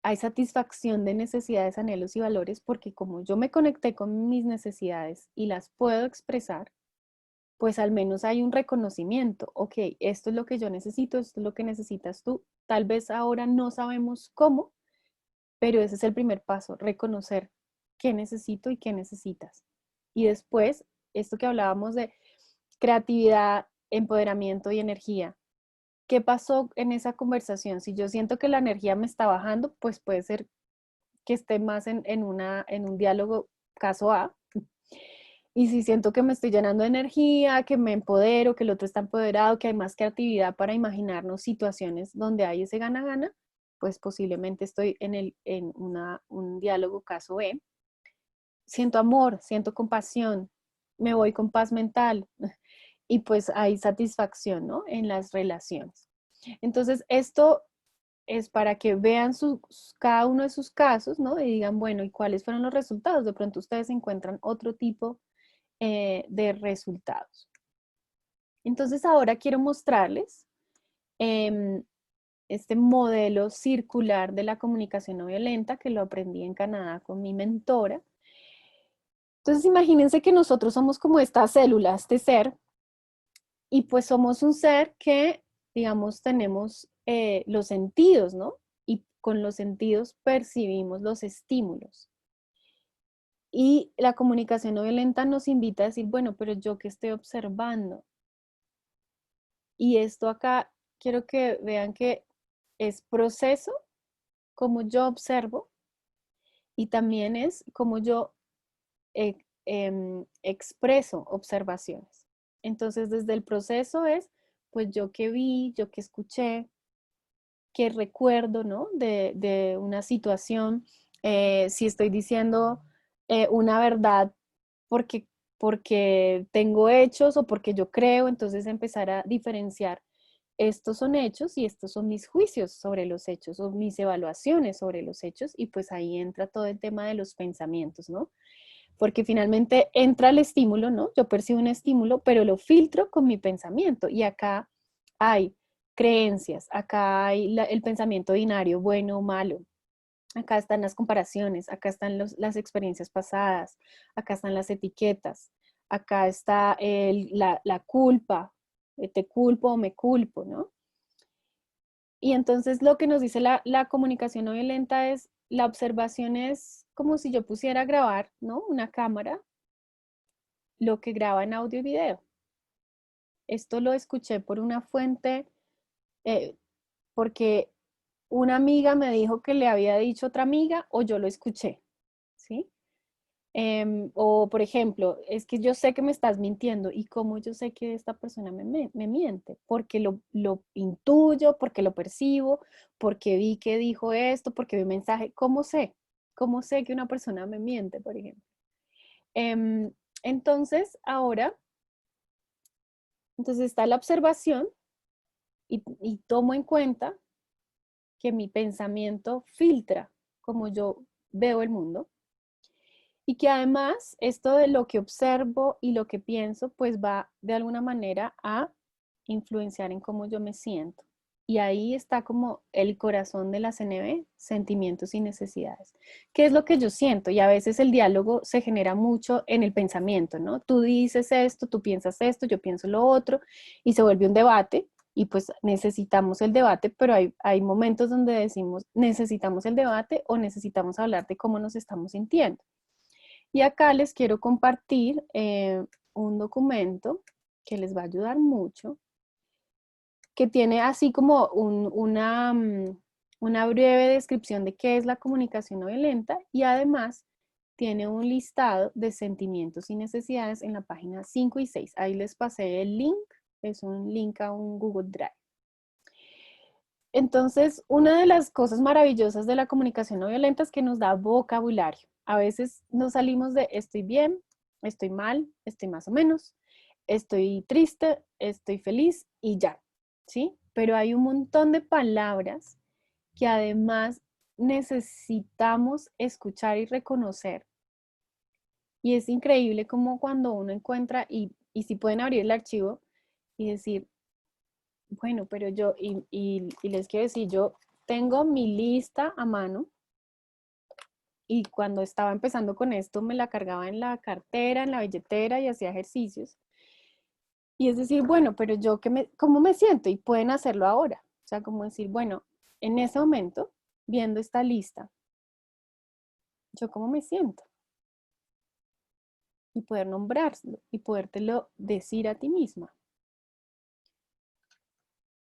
hay satisfacción de necesidades, anhelos y valores, porque como yo me conecté con mis necesidades y las puedo expresar, pues al menos hay un reconocimiento, ok, esto es lo que yo necesito, esto es lo que necesitas tú, tal vez ahora no sabemos cómo, pero ese es el primer paso, reconocer qué necesito y qué necesitas. Y después, esto que hablábamos de creatividad, empoderamiento y energía, ¿qué pasó en esa conversación? Si yo siento que la energía me está bajando, pues puede ser que esté más en un diálogo caso A. Y si siento que me estoy llenando de energía, que me empodero, que el otro está empoderado, que hay más creatividad para imaginarnos situaciones donde hay ese gana-gana, pues posiblemente estoy en un diálogo caso B. Siento amor, siento compasión, me voy con paz mental y pues hay satisfacción, ¿no? En las relaciones. Entonces, esto es para que vean cada uno de sus casos, ¿no? Y digan, bueno, ¿y cuáles fueron los resultados? De pronto ustedes encuentran otro tipo de resultados. Entonces, ahora quiero mostrarles este modelo circular de la comunicación no violenta que lo aprendí en Canadá con mi mentora. Entonces, imagínense que nosotros somos como estas células, este ser, y pues somos un ser que, digamos, tenemos los sentidos, ¿no? Y con los sentidos percibimos los estímulos. Y la comunicación no violenta nos invita a decir, bueno, pero yo qué estoy observando. Y esto acá quiero que vean que es proceso, como yo observo, y también es como yo expreso observaciones. Entonces, desde el proceso es, pues yo que vi, yo que escuché, que recuerdo, ¿no? De una situación, si estoy diciendo una verdad porque tengo hechos o porque yo creo, entonces empezar a diferenciar. Estos son hechos y estos son mis juicios sobre los hechos o mis evaluaciones sobre los hechos y pues ahí entra todo el tema de los pensamientos, ¿no? Porque finalmente entra el estímulo, ¿no? Yo percibo un estímulo, pero lo filtro con mi pensamiento y acá hay creencias, acá hay el pensamiento binario, bueno o malo, acá están las comparaciones, acá están las experiencias pasadas, acá están las etiquetas, acá está la culpa, te culpo o me culpo, ¿no? Y entonces lo que nos dice la comunicación no violenta es, la observación es como si yo pusiera a grabar, ¿no? Una cámara, lo que graba en audio y video. Esto lo escuché por una fuente, porque una amiga me dijo que le había dicho otra amiga o yo lo escuché, ¿sí? O, por ejemplo, es que yo sé que me estás mintiendo y cómo yo sé que esta persona me miente, porque lo intuyo, porque lo percibo, porque vi que dijo esto, porque vi un mensaje, ¿cómo sé? ¿Cómo sé que una persona me miente, por ejemplo? Entonces, ahora, entonces está la observación y tomo en cuenta que mi pensamiento filtra como yo veo el mundo. Y que además esto de lo que observo y lo que pienso, pues va de alguna manera a influenciar en cómo yo me siento. Y ahí está como el corazón de la CNV, sentimientos y necesidades. ¿Qué es lo que yo siento? Y a veces el diálogo se genera mucho en el pensamiento, ¿no? Tú dices esto, tú piensas esto, yo pienso lo otro, y se vuelve un debate. Y pues necesitamos el debate, pero hay momentos donde decimos necesitamos el debate o necesitamos hablar de cómo nos estamos sintiendo. Y acá les quiero compartir un documento que les va a ayudar mucho, que tiene así como una breve descripción de qué es la comunicación no violenta y además tiene un listado de sentimientos y necesidades en la página 5 y 6. Ahí les pasé el link, es un link a un Google Drive. Entonces, una de las cosas maravillosas de la comunicación no violenta es que nos da vocabulario. A veces nos salimos de estoy bien, estoy mal, estoy más o menos, estoy triste, estoy feliz y ya, ¿sí? Pero hay un montón de palabras que además necesitamos escuchar y reconocer. Y es increíble como cuando uno encuentra, y si pueden abrir el archivo y decir, bueno, pero yo, y les quiero decir, yo tengo mi lista a mano y cuando estaba empezando con esto me la cargaba en la cartera, en la billetera y hacía ejercicios. Y es decir, bueno, pero yo, ¿cómo me siento? Y pueden hacerlo ahora. O sea, como decir, bueno, en ese momento, viendo esta lista, ¿yo cómo me siento? Y poder nombrarlo y podértelo decir a ti misma.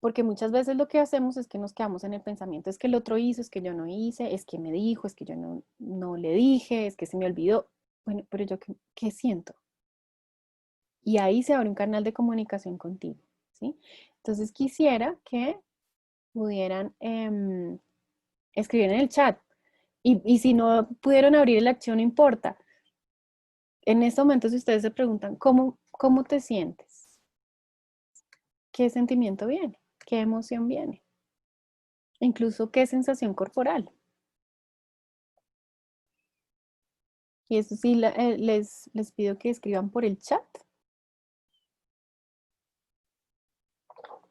Porque muchas veces lo que hacemos es que nos quedamos en el pensamiento, es que el otro hizo, es que yo no hice, es que me dijo, es que yo no le dije, es que se me olvidó. Bueno, pero yo, ¿qué siento? Y ahí se abre un canal de comunicación contigo, ¿sí? Entonces quisiera que pudieran escribir en el chat. Y si no pudieron abrir el archivo, no importa. En este momento, si ustedes se preguntan, ¿cómo te sientes? ¿Qué sentimiento viene? ¿Qué emoción viene? Incluso, ¿qué sensación corporal? Y eso sí, les pido que escriban por el chat.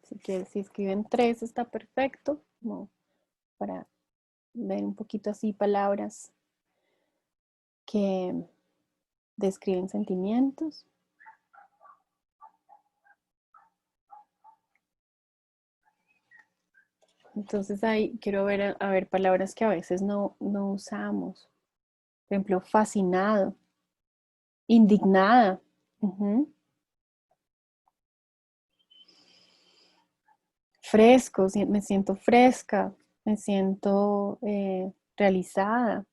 Así que si escriben 3 está perfecto, como para ver un poquito así palabras que describen sentimientos. Entonces ahí quiero ver, a ver palabras que a veces no usamos. Por ejemplo, fascinado, indignada. Fresco, me siento fresca, me siento realizada,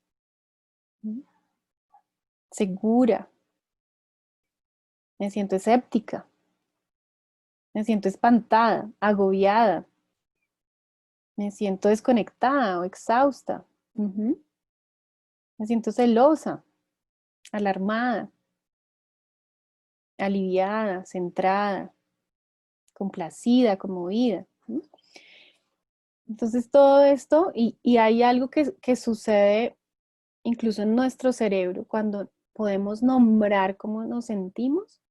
segura, me siento escéptica, me siento espantada, agobiada, me siento desconectada o exhausta, me siento celosa, alarmada, aliviada, centrada, complacida, conmovida. Entonces todo esto, y hay algo que sucede incluso en nuestro cerebro cuando podemos nombrar cómo nos sentimos,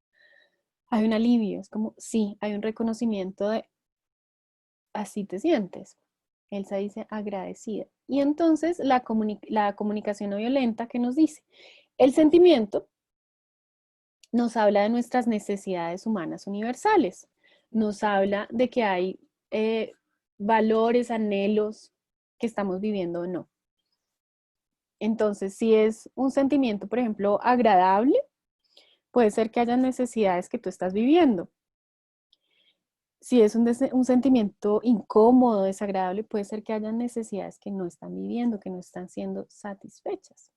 hay un alivio, es como, sí, hay un reconocimiento de, así te sientes. Elsa dice agradecida. Y entonces la comunicación no violenta que nos dice, el sentimiento nos habla de nuestras necesidades humanas universales, nos habla de que hay valores, anhelos que estamos viviendo o no. Entonces, si es un sentimiento, por ejemplo, agradable, puede ser que haya necesidades que tú estás viviendo. Si es un sentimiento incómodo, desagradable, puede ser que haya necesidades que no están viviendo, que no están siendo satisfechas.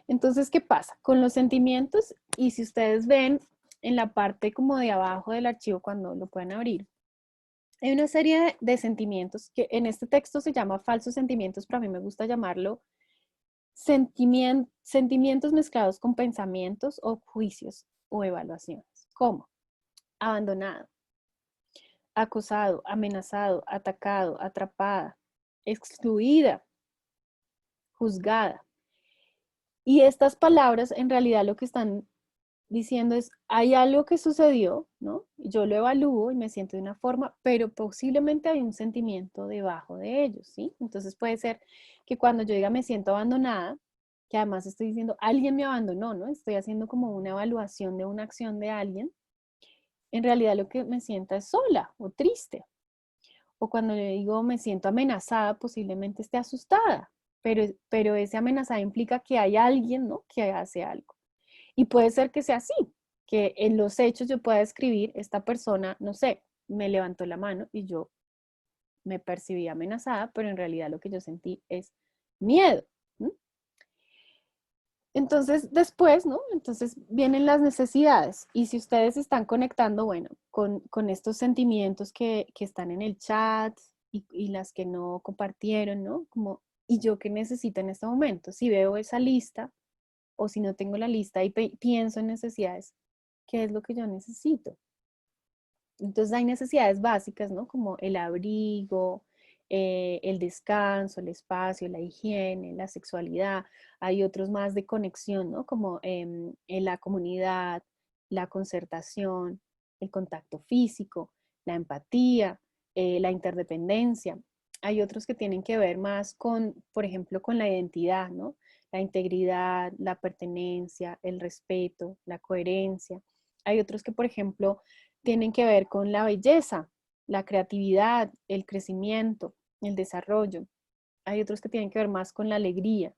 Entonces, ¿qué pasa? Con los sentimientos, y si ustedes ven en la parte como de abajo del archivo cuando lo pueden abrir, hay una serie de sentimientos que en este texto se llama falsos sentimientos, pero a mí me gusta llamarlo sentimientos mezclados con pensamientos o juicios o evaluaciones. ¿Cómo? Abandonado, acosado, amenazado, atacado, atrapada, excluida, juzgada. Y estas palabras en realidad lo que están diciendo es, hay algo que sucedió, ¿no? Yo lo evalúo y me siento de una forma, pero posiblemente hay un sentimiento debajo de ellos, ¿sí? Entonces puede ser que cuando yo diga me siento abandonada, que además estoy diciendo, alguien me abandonó, ¿no? Estoy haciendo como una evaluación de una acción de alguien. En realidad lo que me sienta es sola o triste. O cuando le digo me siento amenazada, posiblemente esté asustada, pero esa amenazada implica que hay alguien, ¿no? Que hace algo. Y puede ser que sea así, que en los hechos yo pueda escribir, esta persona, no sé, me levantó la mano y yo me percibí amenazada, pero en realidad lo que yo sentí es miedo. Entonces, después, ¿no? Entonces vienen las necesidades. Y si ustedes están conectando, bueno, con estos sentimientos que están en el chat y las que no compartieron, ¿no? Como, ¿y yo qué necesito en este momento? Si veo esa lista o si no tengo la lista y pienso en necesidades, ¿qué es lo que yo necesito? Entonces hay necesidades básicas, ¿no? Como el abrigo, el descanso, el espacio, la higiene, la sexualidad. Hay otros más de conexión, ¿no? Como en la comunidad, la concertación, el contacto físico, la empatía, la interdependencia. Hay otros que tienen que ver más con, por ejemplo, con la identidad, ¿no? La integridad, la pertenencia, el respeto, la coherencia. Hay otros que, por ejemplo, tienen que ver con la belleza, la creatividad, el crecimiento, el desarrollo. Hay otros que tienen que ver más con la alegría.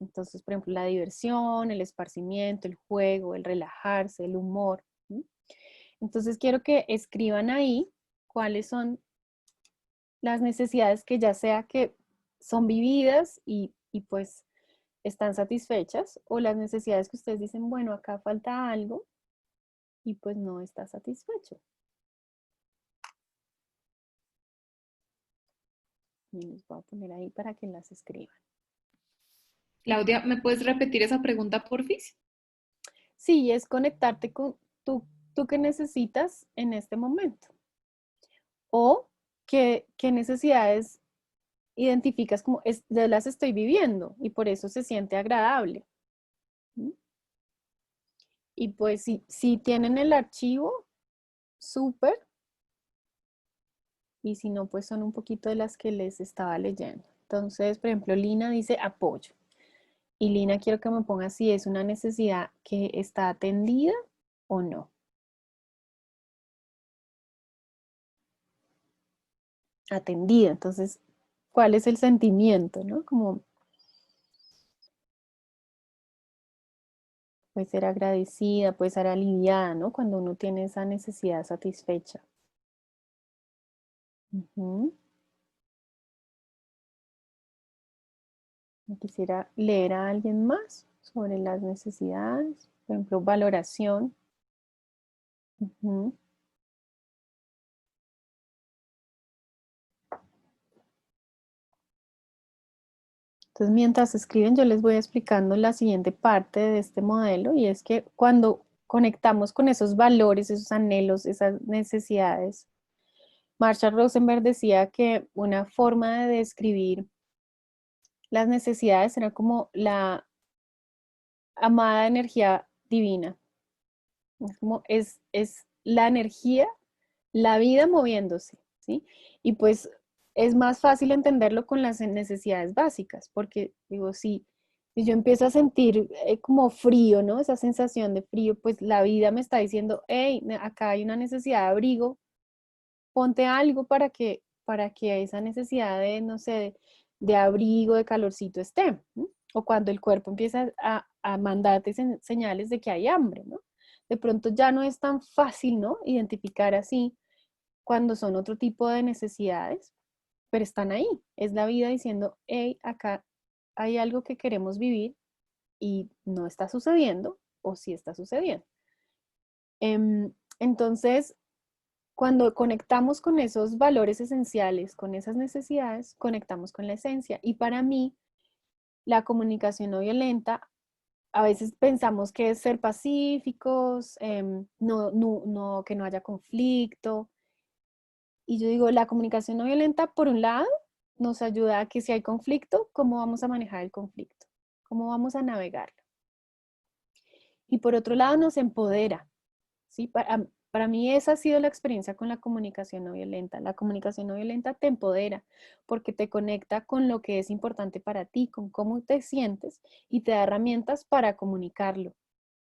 Entonces, por ejemplo, la diversión, el esparcimiento, el juego, el relajarse, el humor. Entonces, quiero que escriban ahí cuáles son las necesidades que ya sea que son vividas y pues están satisfechas, o las necesidades que ustedes dicen, bueno, acá falta algo y pues no está satisfecho. Y les voy a poner ahí para que las escriban. Claudia, ¿me puedes repetir esa pregunta, porfis? Sí, es conectarte con tú que necesitas en este momento. O qué necesidades identificas como ya las estoy viviendo y por eso se siente agradable. ¿Mm? Y pues si tienen el archivo, súper. Y si no, pues son un poquito de las que les estaba leyendo. Entonces, por ejemplo, Lina dice apoyo. Y Lina, quiero que me ponga si es una necesidad que está atendida o no. Atendida. Entonces, ¿cuál es el sentimiento, no? Como puede ser agradecida, puede ser aliviada, ¿no? Cuando uno tiene esa necesidad satisfecha. Ujú. Quisiera leer a alguien más sobre las necesidades. Por ejemplo, valoración. Ujú. Entonces, mientras escriben, yo les voy explicando la siguiente parte de este modelo, y es que cuando conectamos con esos valores, esos anhelos, esas necesidades, Marshall Rosenberg decía que una forma de describir las necesidades era como la amada energía divina. Es como es la energía, la vida moviéndose, ¿sí? Y pues es más fácil entenderlo con las necesidades básicas, porque digo, si yo empiezo a sentir como frío, ¿no? Esa sensación de frío, pues la vida me está diciendo, hey, acá hay una necesidad de abrigo, ponte algo para que esa necesidad de, no sé, de abrigo, de calorcito esté, ¿no? O cuando el cuerpo empieza a mandarte señales de que hay hambre, ¿no? De pronto ya no es tan fácil, ¿no? Identificar así cuando son otro tipo de necesidades, pero están ahí. Es la vida diciendo, hey, acá hay algo que queremos vivir y no está sucediendo, o sí está sucediendo. Entonces, cuando conectamos con esos valores esenciales, con esas necesidades, conectamos con la esencia. Y para mí, la comunicación no violenta, a veces pensamos que es ser pacíficos, que no haya conflicto. Y yo digo, la comunicación no violenta, por un lado, nos ayuda a que si hay conflicto, ¿cómo vamos a manejar el conflicto? ¿Cómo vamos a navegarlo? Y por otro lado, nos empodera, ¿sí? Para mí esa ha sido la experiencia con la comunicación no violenta. La comunicación no violenta te empodera porque te conecta con lo que es importante para ti, con cómo te sientes, y te da herramientas para comunicarlo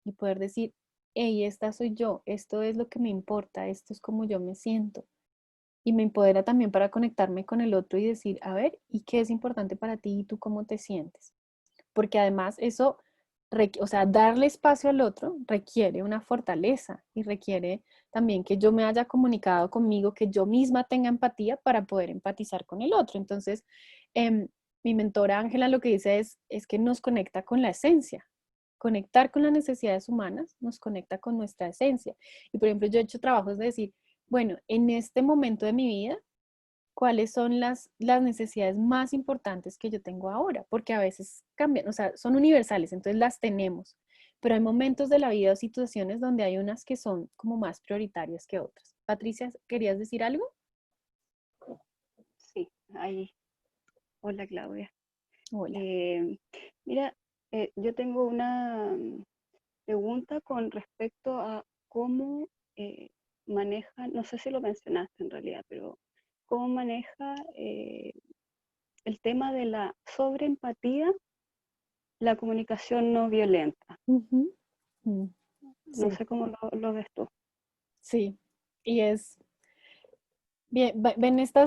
y poder decir, hey, esta soy yo, esto es lo que me importa, esto es como yo me siento. Y me empodera también para conectarme con el otro y decir, a ver, ¿y qué es importante para ti y tú cómo te sientes? Porque además eso, o sea, darle espacio al otro requiere una fortaleza y requiere también que yo me haya comunicado conmigo, que yo misma tenga empatía para poder empatizar con el otro. Entonces, mi mentora Ángela lo que dice es que nos conecta con la esencia. Conectar con las necesidades humanas nos conecta con nuestra esencia. Y por ejemplo, yo he hecho trabajos de decir, bueno, en este momento de mi vida, ¿cuáles son las necesidades más importantes que yo tengo ahora? Porque a veces cambian, o sea, son universales, entonces las tenemos, pero hay momentos de la vida o situaciones donde hay unas que son como más prioritarias que otras. Patricia, ¿querías decir algo? Sí, ahí. Hola, Claudia. Hola. Mira, yo tengo una pregunta con respecto a cómo maneja, no sé si lo mencionaste en realidad, pero cómo maneja el tema de la sobreempatía, la comunicación no violenta. Ujú. Mm, No sí, sé cómo lo ves tú. sí. Y es, bien, ven esta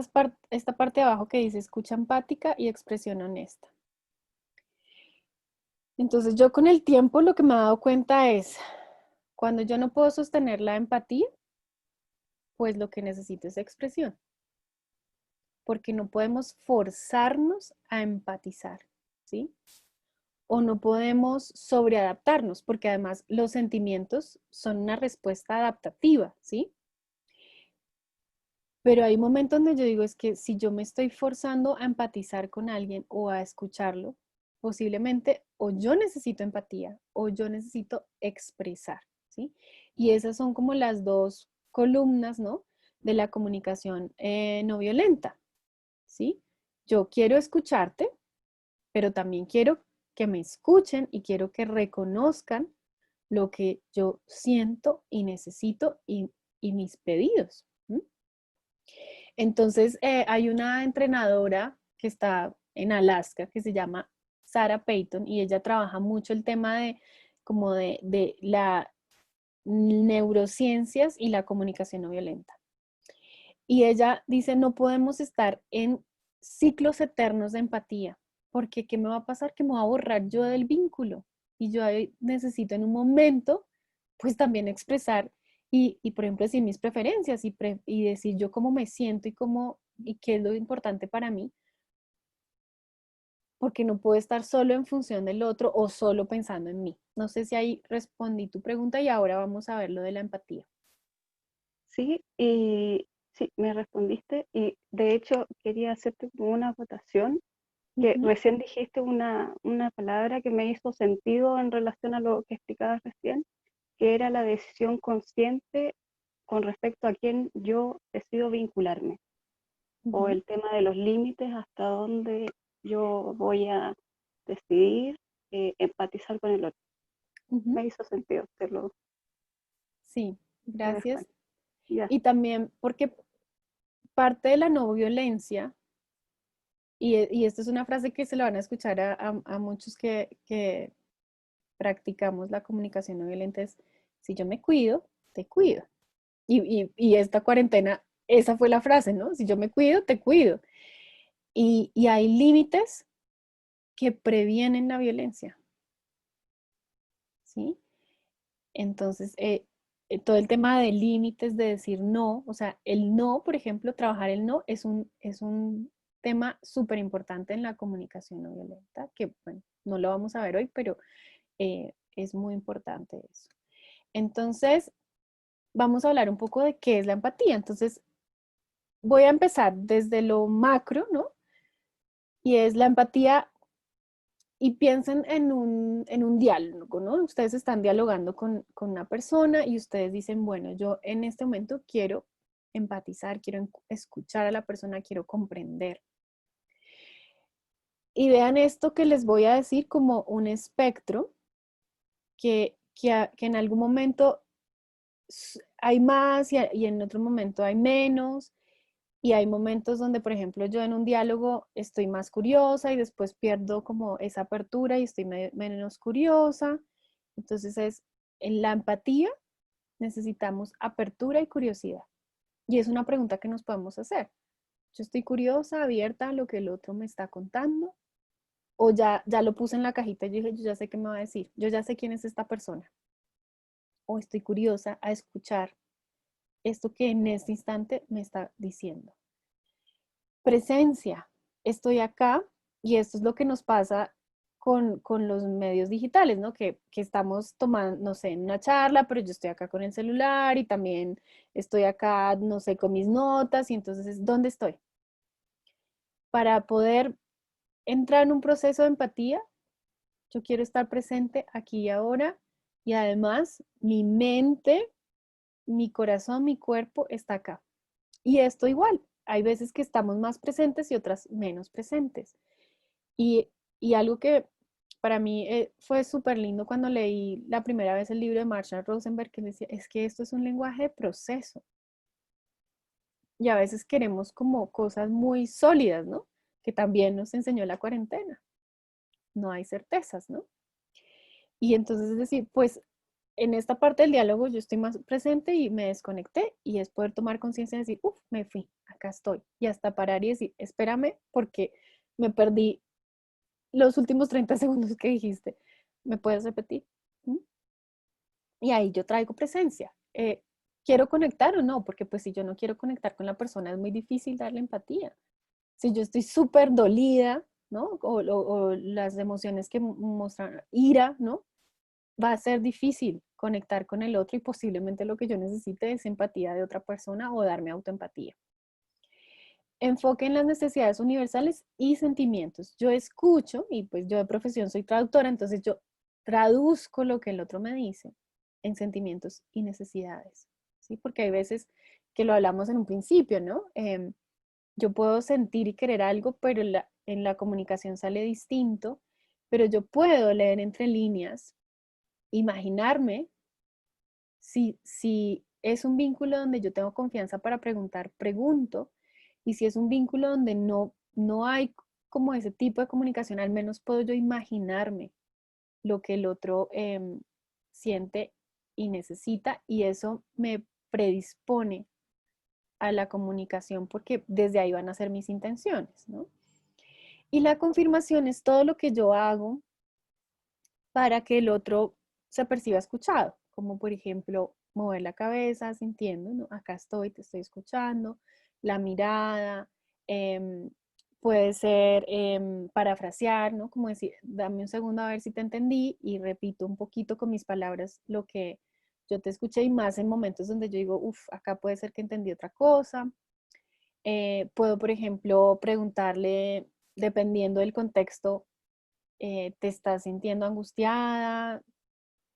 parte de abajo que dice escucha empática y expresión honesta. Entonces yo con el tiempo lo que me he dado cuenta es, cuando yo no puedo sostener la empatía, Pues lo que necesito es expresión, porque no podemos forzarnos a empatizar, ¿sí? O no podemos sobreadaptarnos, porque además los sentimientos son una respuesta adaptativa, ¿sí? Pero hay momentos donde yo digo, es que si yo me estoy forzando a empatizar con alguien o a escucharlo, posiblemente o yo necesito empatía o yo necesito expresar, ¿sí? Y esas son como las dos columnas, ¿no? De la comunicación no violenta, ¿sí? Yo quiero escucharte, pero también quiero que me escuchen y quiero que reconozcan lo que yo siento y necesito y mis pedidos. ¿Sí? Entonces, hay una entrenadora que está en Alaska que se llama Sarah Payton y ella trabaja mucho el tema de como de la neurociencias y la comunicación no violenta. Y ella dice, no podemos estar en ciclos eternos de empatía, porque ¿qué me va a pasar? Que me va a borrar yo del vínculo. Y yo necesito en un momento, pues también expresar por ejemplo, decir mis preferencias y decir yo cómo me siento y qué es lo importante para mí, porque no puedo estar solo en función del otro o solo pensando en mí. No sé si ahí respondí tu pregunta y ahora vamos a ver lo de la empatía. Sí, y sí, me respondiste y de hecho quería hacerte como una acotación, que Ujú. recién dijiste una palabra que me hizo sentido en relación a lo que explicabas recién, que era la decisión consciente con respecto a quién yo decido vincularme, o Ujú. el tema de los límites, hasta dónde yo voy a decidir empatizar con el otro. Ujú. Me hizo sentido, Sí, te dejo ahí. gracias. Ya. Y también porque parte de la no violencia, y esta es una frase que se la van a escuchar a muchos que practicamos la comunicación no violenta, es, si yo me cuido, te cuido. Y esta cuarentena, esa fue la frase, ¿no? Si yo me cuido, te cuido. Y hay límites que previenen la violencia, ¿sí? Entonces, todo el tema de límites, de decir no, o sea, el no, por ejemplo, trabajar el no es un tema súper importante en la comunicación no violenta, que bueno, no lo vamos a ver hoy, pero es muy importante eso. Entonces, vamos a hablar un poco de qué es la empatía. Entonces, voy a empezar desde lo macro, ¿no? Y es la empatía, y piensen en un diálogo, ¿no? Ustedes están dialogando con una persona y ustedes dicen, bueno, yo en este momento quiero empatizar, quiero escuchar a la persona, quiero comprender. Y vean esto que les voy a decir como un espectro que en algún momento hay más y en otro momento hay menos. Y hay momentos donde, por ejemplo, yo en un diálogo estoy más curiosa y después pierdo como esa apertura y estoy menos curiosa. Entonces en la empatía necesitamos apertura y curiosidad. Y es una pregunta que nos podemos hacer. Yo estoy curiosa, abierta a lo que el otro me está contando, o ya lo puse en la cajita y yo dije, yo ya sé qué me va a decir, yo ya sé quién es esta persona, o estoy curiosa a escuchar esto que en este instante me está diciendo. Presencia, estoy acá y esto es lo que nos pasa con los medios digitales, ¿no? Que estamos tomando, no sé, en una charla, pero yo estoy acá con el celular y también estoy acá, no sé, con mis notas y entonces, ¿dónde estoy? Para poder entrar en un proceso de empatía, yo quiero estar presente aquí y ahora y además mi mente, mi corazón, mi cuerpo está acá. Y esto igual, hay veces que estamos más presentes y otras menos presentes. Y, y algo que para mí fue súper lindo cuando leí la primera vez el libro de Marshall Rosenberg, que decía, es que esto es un lenguaje de proceso. Y a veces queremos como cosas muy sólidas, ¿no? Que también nos enseñó la cuarentena. No hay certezas, ¿no? Y entonces es decir, pues en esta parte del diálogo yo estoy más presente y me desconecté y es poder tomar conciencia y decir, uff, me fui, acá estoy. Y hasta parar y decir, espérame porque me perdí los últimos 30 segundos que dijiste. ¿Me puedes repetir? ¿Mm? Y ahí yo traigo presencia. ¿quiero conectar o no? Porque pues si yo no quiero conectar con la persona es muy difícil darle empatía. Si yo estoy súper dolida, ¿no? O las emociones que muestran ira, ¿no? Va a ser difícil conectar con el otro y posiblemente lo que yo necesite es empatía de otra persona o darme autoempatía. Enfoque en las necesidades universales y sentimientos. Yo escucho, y pues yo de profesión soy traductora, entonces yo traduzco lo que el otro me dice en sentimientos y necesidades, ¿sí? Porque hay veces que lo hablamos en un principio, ¿no? Yo puedo sentir y querer algo, pero en la comunicación sale distinto, pero yo puedo leer entre líneas, imaginarme si es un vínculo donde yo tengo confianza para preguntar, pregunto. Y si es un vínculo donde no hay como ese tipo de comunicación, al menos puedo yo imaginarme lo que el otro siente y necesita. Y eso me predispone a la comunicación porque desde ahí van a ser mis intenciones, ¿no? Y la confirmación es todo lo que yo hago para que el otro se perciba escuchado, como por ejemplo mover la cabeza sintiendo, ¿no? Acá estoy, te estoy escuchando, la mirada, puede ser parafrasear, ¿no? Como decir, dame un segundo a ver si te entendí y repito un poquito con mis palabras lo que yo te escuché y más en momentos donde yo digo, uff, acá puede ser que entendí otra cosa. Puedo, por ejemplo, preguntarle, dependiendo del contexto, te estás sintiendo angustiada,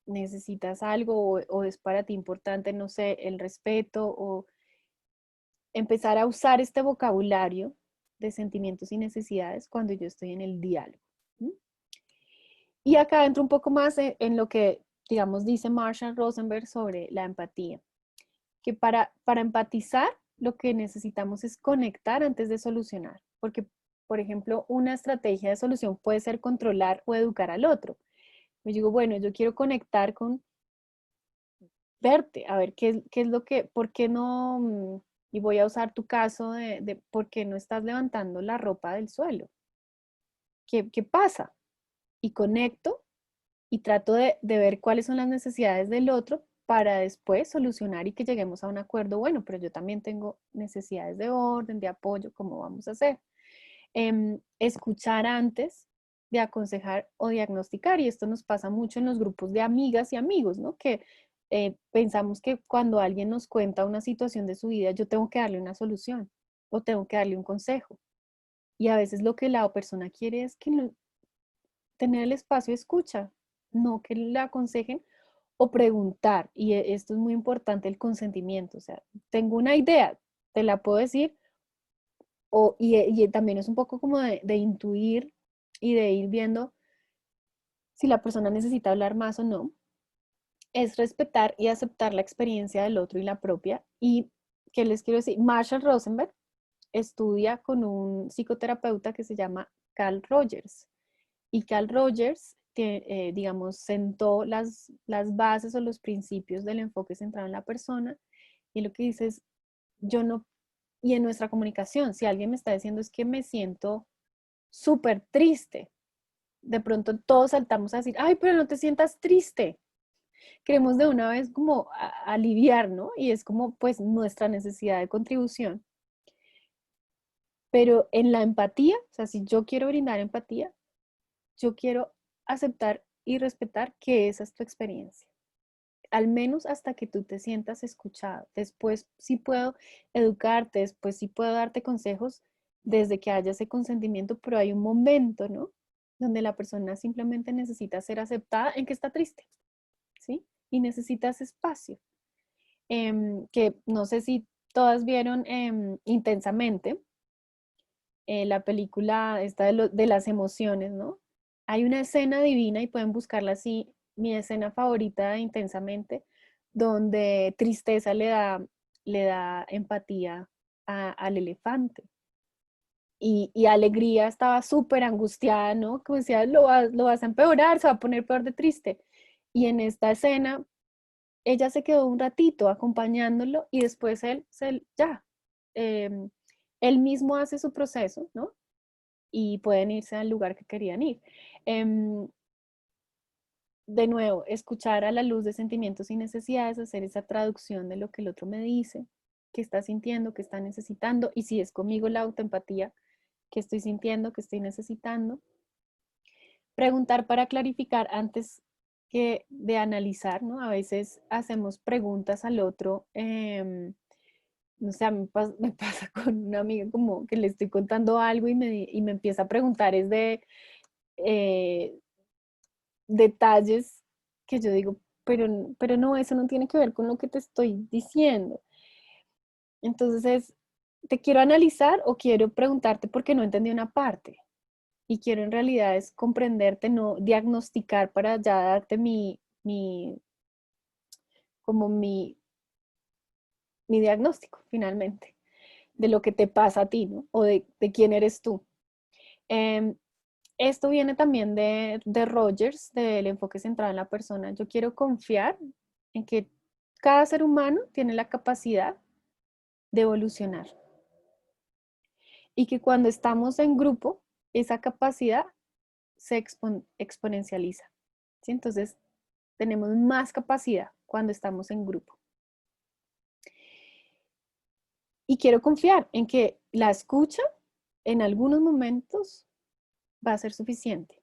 necesitas algo o es para ti importante, no sé, el respeto o empezar a usar este vocabulario de sentimientos y necesidades cuando yo estoy en el diálogo. ¿Mm? Y acá entro un poco más en lo que, digamos, dice Marshall Rosenberg sobre la empatía, que para empatizar lo que necesitamos es conectar antes de solucionar, porque, por ejemplo, una estrategia de solución puede ser controlar o educar al otro. Yo digo, bueno, yo quiero conectar con verte, a ver qué es lo que, por qué no, y voy a usar tu caso de por qué no estás levantando la ropa del suelo. ¿Qué pasa? Y conecto y trato de ver cuáles son las necesidades del otro para después solucionar y que lleguemos a un acuerdo. Bueno, pero yo también tengo necesidades de orden, de apoyo, ¿cómo vamos a hacer? Escuchar antes de aconsejar o diagnosticar, y esto nos pasa mucho en los grupos de amigas y amigos, ¿no? Que pensamos que cuando alguien nos cuenta una situación de su vida, yo tengo que darle una solución o tengo que darle un consejo. Y a veces lo que la persona quiere es que tener el espacio de escucha, no que la aconsejen o preguntar. Y esto es muy importante, el consentimiento. O sea, tengo una idea, te la puedo decir, y también es un poco como de intuir y de ir viendo si la persona necesita hablar más o no. Es respetar y aceptar la experiencia del otro y la propia. ¿Y qué les quiero decir? Marshall Rosenberg estudia con un psicoterapeuta que se llama Carl Rogers. Y Carl Rogers, digamos, sentó las bases o los principios del enfoque centrado en la persona. Y lo que dice es, yo no, y en nuestra comunicación, si alguien me está diciendo es que me siento súper triste, de pronto todos saltamos a decir, ay, pero no te sientas triste. Queremos de una vez como aliviar, ¿no? Y es como pues nuestra necesidad de contribución. Pero en la empatía, o sea, si yo quiero brindar empatía, yo quiero aceptar y respetar que esa es tu experiencia, al menos hasta que tú te sientas escuchado. Después sí puedo educarte, después sí puedo darte consejos desde que haya ese consentimiento, pero hay un momento, ¿no? Donde la persona simplemente necesita ser aceptada en que está triste, ¿sí? Y necesita ese espacio. Que no sé si todas vieron Intensamente, la película esta de las emociones, ¿no? Hay una escena divina y pueden buscarla así, mi escena favorita de Intensamente, donde tristeza le da empatía al elefante. Y alegría estaba súper angustiada, ¿no? Como decía, lo vas a empeorar, se va a poner peor de triste. Y en esta escena, ella se quedó un ratito acompañándolo y después ya, eh, él mismo hace su proceso, ¿no? Y pueden irse al lugar que querían ir. de nuevo, escuchar a la luz de sentimientos y necesidades, hacer esa traducción de lo que el otro me dice, qué está sintiendo, qué está necesitando, y si es conmigo la autoempatía, qué estoy sintiendo, qué estoy necesitando. Preguntar para clarificar antes que de analizar, ¿no? A veces hacemos preguntas al otro, no sé, a mí me pasa con una amiga como que le estoy contando algo y me empieza a preguntar es de detalles que yo digo, pero no, eso no tiene que ver con lo que te estoy diciendo. Entonces, ¿te quiero analizar o quiero preguntarte porque no entendí una parte? Y quiero en realidad es comprenderte, no diagnosticar para ya darte como mi diagnóstico finalmente de lo que te pasa a ti, ¿no? O de quién eres tú. Esto viene también de Rogers, del enfoque centrado en la persona. Yo quiero confiar en que cada ser humano tiene la capacidad de evolucionar y que cuando estamos en grupo, esa capacidad se exponencializa. ¿Sí? Entonces, tenemos más capacidad cuando estamos en grupo. Y quiero confiar en que la escucha en algunos momentos va a ser suficiente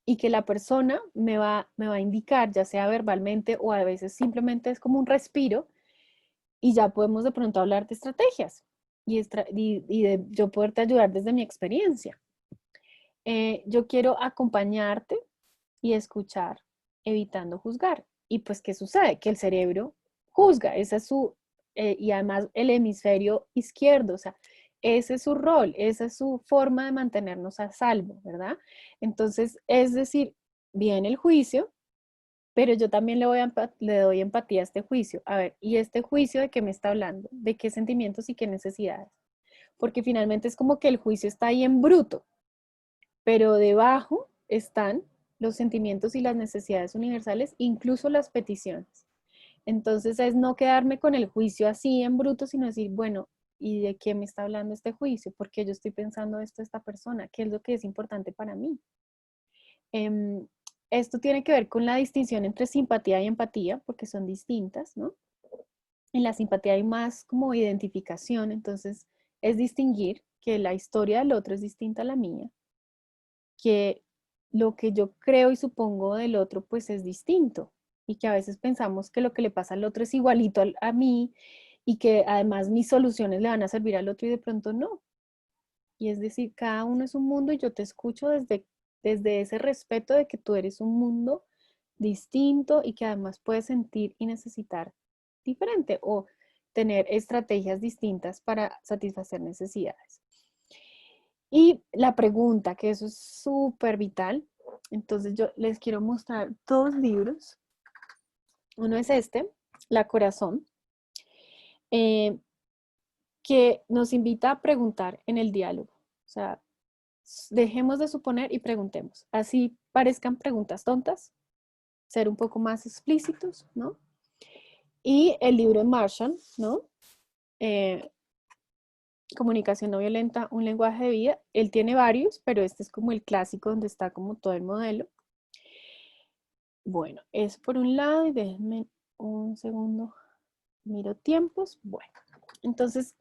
y que la persona me va a indicar, ya sea verbalmente o a veces simplemente es como un respiro y ya podemos de pronto hablar de estrategias y de yo poderte ayudar desde mi experiencia. Yo quiero acompañarte y escuchar, evitando juzgar. Y pues, ¿qué sucede? Que el cerebro juzga, esa es y además el hemisferio izquierdo, o sea, ese es su rol, esa es su forma de mantenernos a salvo, ¿verdad? Entonces, es decir, viene el juicio, pero yo también le doy empatía a este juicio. A ver, ¿y este juicio de qué me está hablando? ¿De qué sentimientos y qué necesidades? Porque finalmente es como que el juicio está ahí en bruto, pero debajo están los sentimientos y las necesidades universales, incluso las peticiones. Entonces es no quedarme con el juicio así en bruto, sino decir, bueno, ¿y de qué me está hablando este juicio? ¿Por qué yo estoy pensando esto de esta persona? ¿Qué es lo que es importante para mí? Esto tiene que ver con la distinción entre simpatía y empatía, porque son distintas, ¿no? En la simpatía hay más como identificación, entonces es distinguir que la historia del otro es distinta a la mía, que lo que yo creo y supongo del otro pues es distinto y que a veces pensamos que lo que le pasa al otro es igualito a mí y que además mis soluciones le van a servir al otro y de pronto no. Y es decir, cada uno es un mundo y yo te escucho desde ese respeto de que tú eres un mundo distinto y que además puedes sentir y necesitar diferente o tener estrategias distintas para satisfacer necesidades. Y la pregunta, que eso es súper vital. Entonces yo les quiero mostrar dos libros. Uno es este, La Corazón, eh, que nos invita a preguntar en el diálogo. O sea, dejemos de suponer y preguntemos. Así parezcan preguntas tontas, ser un poco más explícitos, ¿no? Y el libro de Marshall, ¿no? Comunicación no violenta, un lenguaje de vida. Él tiene varios, pero este es como el clásico donde está como todo el modelo. Bueno, es por un lado y déjenme un segundo, miro tiempos. Bueno, entonces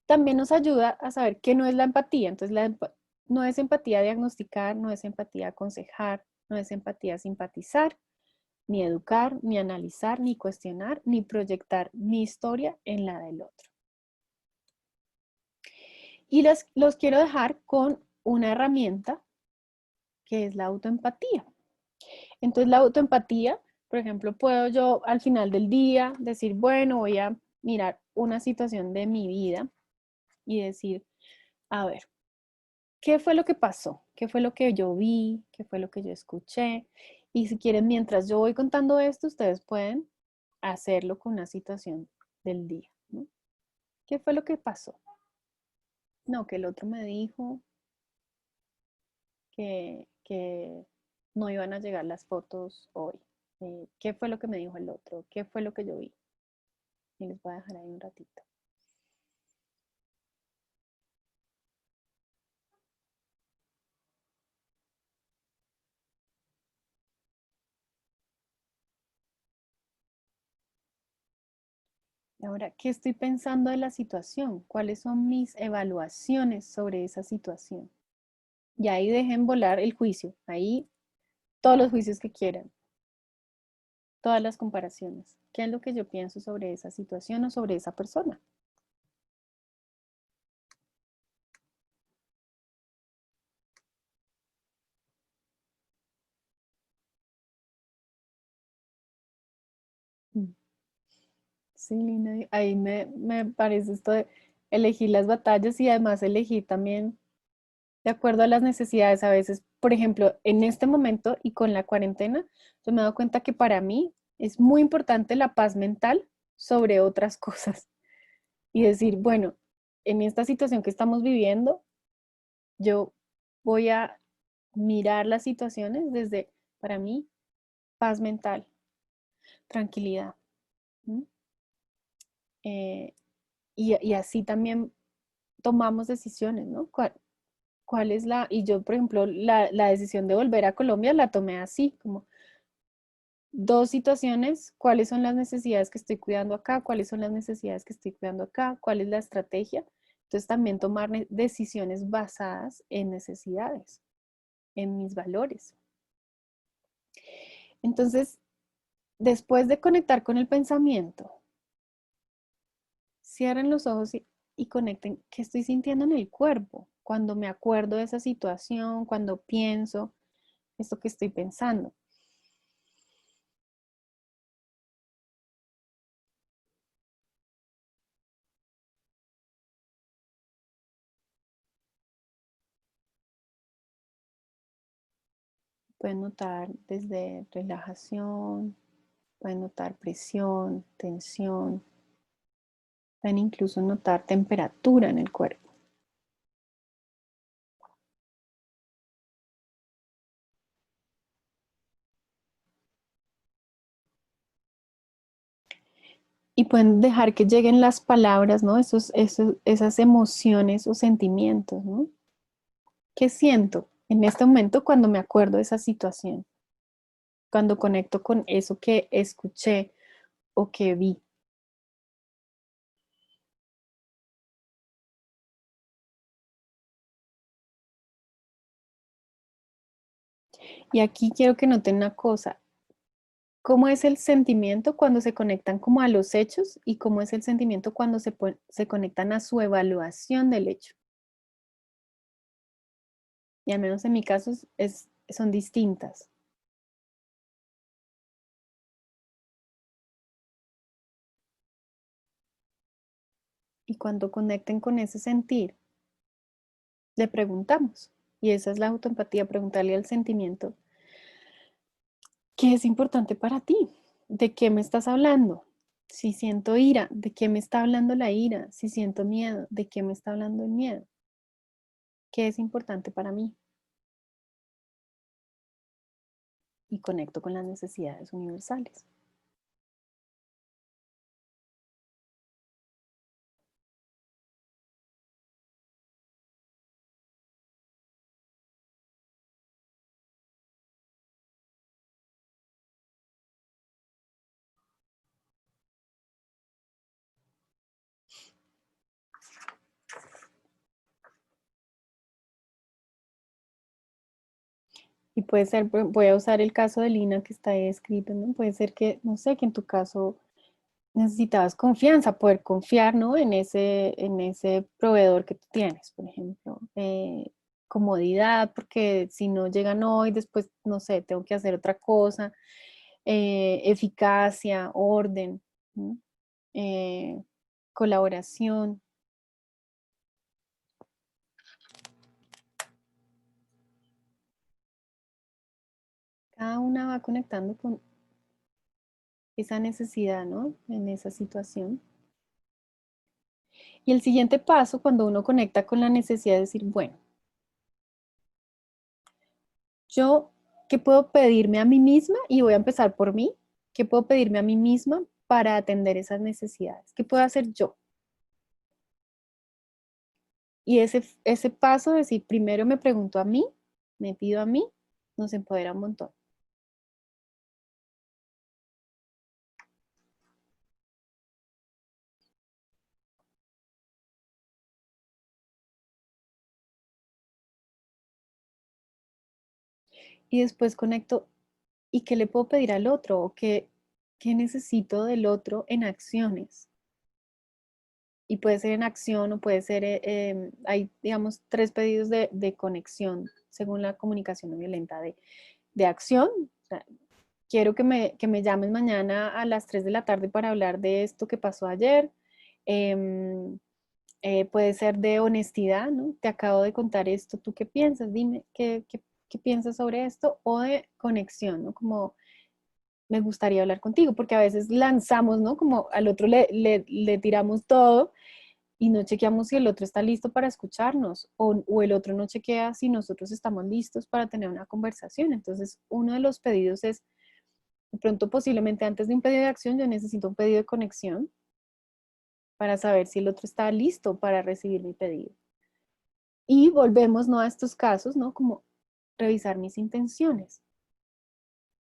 también nos ayuda a saber qué no es la empatía. Entonces, no es empatía diagnosticar, no es empatía aconsejar, no es empatía simpatizar, ni educar, ni analizar, ni cuestionar, ni proyectar mi historia en la del otro. Y los quiero dejar con una herramienta que es la autoempatía. Entonces, la autoempatía, por ejemplo, puedo yo al final del día decir, bueno, voy a mirar una situación de mi vida y decir, a ver, ¿qué fue lo que pasó? ¿Qué fue lo que yo vi? ¿Qué fue lo que yo escuché? Y si quieren, mientras yo voy contando esto, ustedes pueden hacerlo con una situación del día, ¿no? ¿Qué fue lo que pasó? No, que el otro me dijo que no iban a llegar las fotos hoy. ¿Qué fue lo que me dijo el otro? ¿Qué fue lo que yo vi? Y les voy a dejar ahí un ratito. Ahora, ¿qué estoy pensando de la situación? ¿Cuáles son mis evaluaciones sobre esa situación? Y ahí dejen volar el juicio. Ahí todos los juicios que quieran, todas las comparaciones. ¿Qué es lo que yo pienso sobre esa situación o sobre esa persona? Mm. Sí, Lina, ahí me parece esto de elegir las batallas y además elegir también de acuerdo a las necesidades. A veces, por ejemplo, en este momento y con la cuarentena, yo me he dado cuenta que para mí es muy importante la paz mental sobre otras cosas. Y decir, bueno, en esta situación que estamos viviendo, yo voy a mirar las situaciones desde, para mí, paz mental, tranquilidad. ¿Mm? Eh, y así también tomamos decisiones, ¿no? ¿Cuál es la, y yo, por ejemplo, la decisión de volver a Colombia la tomé así, como dos situaciones, cuáles son las necesidades que estoy cuidando acá, cuáles son las necesidades que estoy cuidando acá, cuál es la estrategia. Entonces también tomar decisiones basadas en necesidades, en mis valores. Entonces, después de conectar con el pensamiento, cierren los ojos y conecten qué estoy sintiendo en el cuerpo cuando me acuerdo de esa situación, cuando pienso esto que estoy pensando. Pueden notar desde relajación, pueden notar presión, tensión, pueden incluso notar temperatura en el cuerpo. Y pueden dejar que lleguen las palabras, ¿no? Esas emociones o sentimientos, ¿no? ¿Qué siento en este momento cuando me acuerdo de esa situación? Cuando conecto con eso que escuché o que vi. Y aquí quiero que noten una cosa. ¿Cómo es el sentimiento cuando se conectan como a los hechos y cómo es el sentimiento cuando se conectan a su evaluación del hecho? Y al menos en mi caso son distintas. Y cuando conecten con ese sentir, le preguntamos. Y esa es la autoempatía, preguntarle al sentimiento, ¿qué es importante para ti? ¿De qué me estás hablando? Si siento ira, ¿de qué me está hablando la ira? Si siento miedo, ¿de qué me está hablando el miedo? ¿Qué es importante para mí? Y conecto con las necesidades universales. Y puede ser, voy a usar el caso de Lina que está ahí escrito, ¿no? Puede ser que, no sé, que en tu caso necesitabas confianza, poder confiar, ¿no? En ese proveedor que tú tienes, por ejemplo. Comodidad, porque si no llegan hoy, después, no sé, tengo que hacer otra cosa. Eficacia, orden, ¿no? Eh, colaboración. Cada una va conectando con esa necesidad, ¿no? En esa situación. Y el siguiente paso, cuando uno conecta con la necesidad de decir, bueno, yo, ¿qué puedo pedirme a mí misma? Y voy a empezar por mí. ¿Qué puedo pedirme a mí misma para atender esas necesidades? ¿Qué puedo hacer yo? Y ese paso de decir, primero me pregunto a mí, me pido a mí, nos empodera un montón. y después conecto, ¿y qué le puedo pedir al otro? ¿O qué necesito del otro en acciones? Y puede ser en acción o puede ser, hay, digamos, 3 pedidos de conexión según la comunicación no violenta de acción. O sea, quiero que me llames mañana a las 3 de la tarde para hablar de esto que pasó ayer. Em, puede ser de honestidad, ¿no? Te acabo de contar esto, ¿tú qué piensas? Dime, ¿qué piensas sobre esto? O de conexión, ¿no? Como me gustaría hablar contigo, porque a veces lanzamos, ¿no? Como al otro le tiramos todo y no chequeamos si el otro está listo para escucharnos o el otro no chequea si nosotros estamos listos para tener una conversación. Entonces, uno de los pedidos es, de pronto posiblemente antes de un pedido de acción, yo necesito un pedido de conexión para saber si el otro está listo para recibir mi pedido. Y volvemos, ¿no? A estos casos, ¿no? Como revisar mis intenciones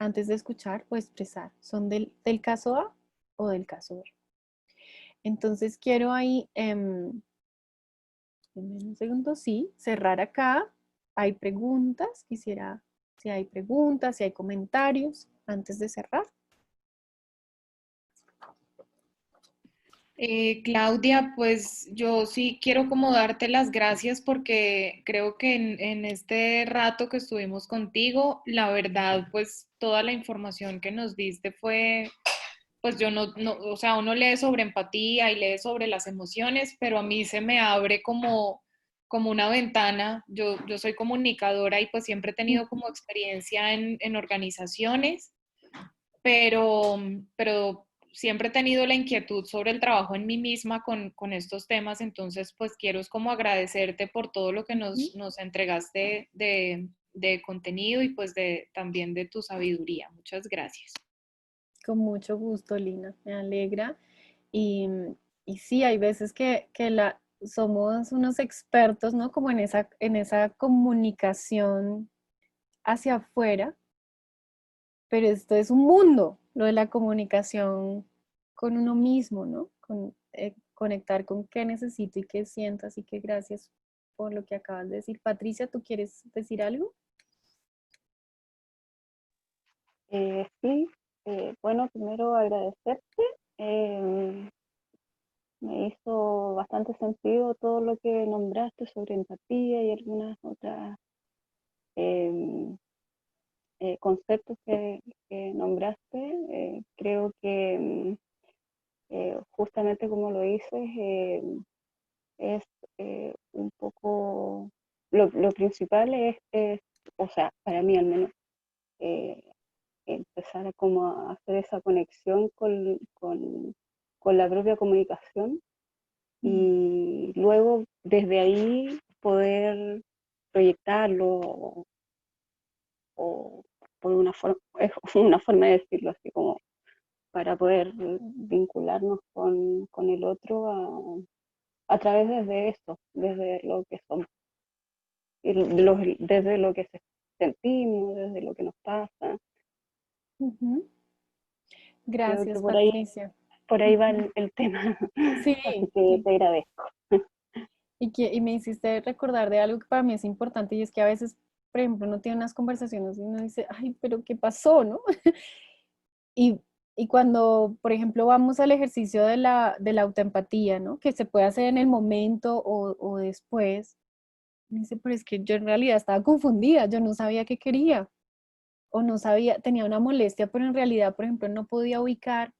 antes de escuchar o expresar. ¿Son del caso A o del caso B? Entonces quiero ahí, un segundo, sí, cerrar acá. Hay preguntas, quisiera, si hay preguntas, si hay comentarios, antes de cerrar. Claudia, pues yo sí quiero como darte las gracias porque creo que en este rato que estuvimos contigo, la verdad, pues toda la información que nos diste fue, pues yo no, o sea, uno lee sobre empatía y lee sobre las emociones, pero a mí se me abre como una ventana. Yo soy comunicadora y pues siempre he tenido como experiencia en organizaciones, pero siempre he tenido la inquietud sobre el trabajo en mí misma con estos temas, entonces pues quiero es como agradecerte por todo lo que nos entregaste de contenido y pues también de tu sabiduría. Muchas gracias. Con mucho gusto, Lina, me alegra. Y, y sí, hay veces que somos unos expertos, ¿no? Como en esa comunicación hacia afuera, pero esto es un mundo, lo de la comunicación con uno mismo, ¿no? Conectar con qué necesito y qué siento, así que gracias por lo que acabas de decir. Patricia, ¿tú quieres decir algo? Sí, bueno, primero agradecerte. eh, Me hizo bastante sentido todo lo que nombraste sobre empatía y algunas otras em, conceptos que nombraste. Creo que justamente como lo dices, es un poco, lo principal o sea, para mí al menos, eh, empezar a como a hacer esa conexión con la propia comunicación y luego desde ahí poder proyectarlo o por una forma, es una forma de decirlo así como para poder vincularnos con el otro a través desde esto, desde lo que somos, y desde lo que sentimos, desde lo que nos pasa. Ujú. Creo que Gracias, Patricia. por ahí va Ujú. el tema, Sí, así que sí. te agradezco. Y me hiciste recordar de algo que para mí es importante y es que a veces, por ejemplo, uno tiene unas conversaciones y uno dice, ay, pero ¿qué pasó, no? Y, y cuando, por ejemplo, vamos al ejercicio de la autoempatía, ¿no? Que se puede hacer en el momento o después, me dice, pero es que yo en realidad estaba confundida, yo no sabía qué quería o no sabía, tenía una molestia, pero en realidad, por ejemplo, no podía ubicar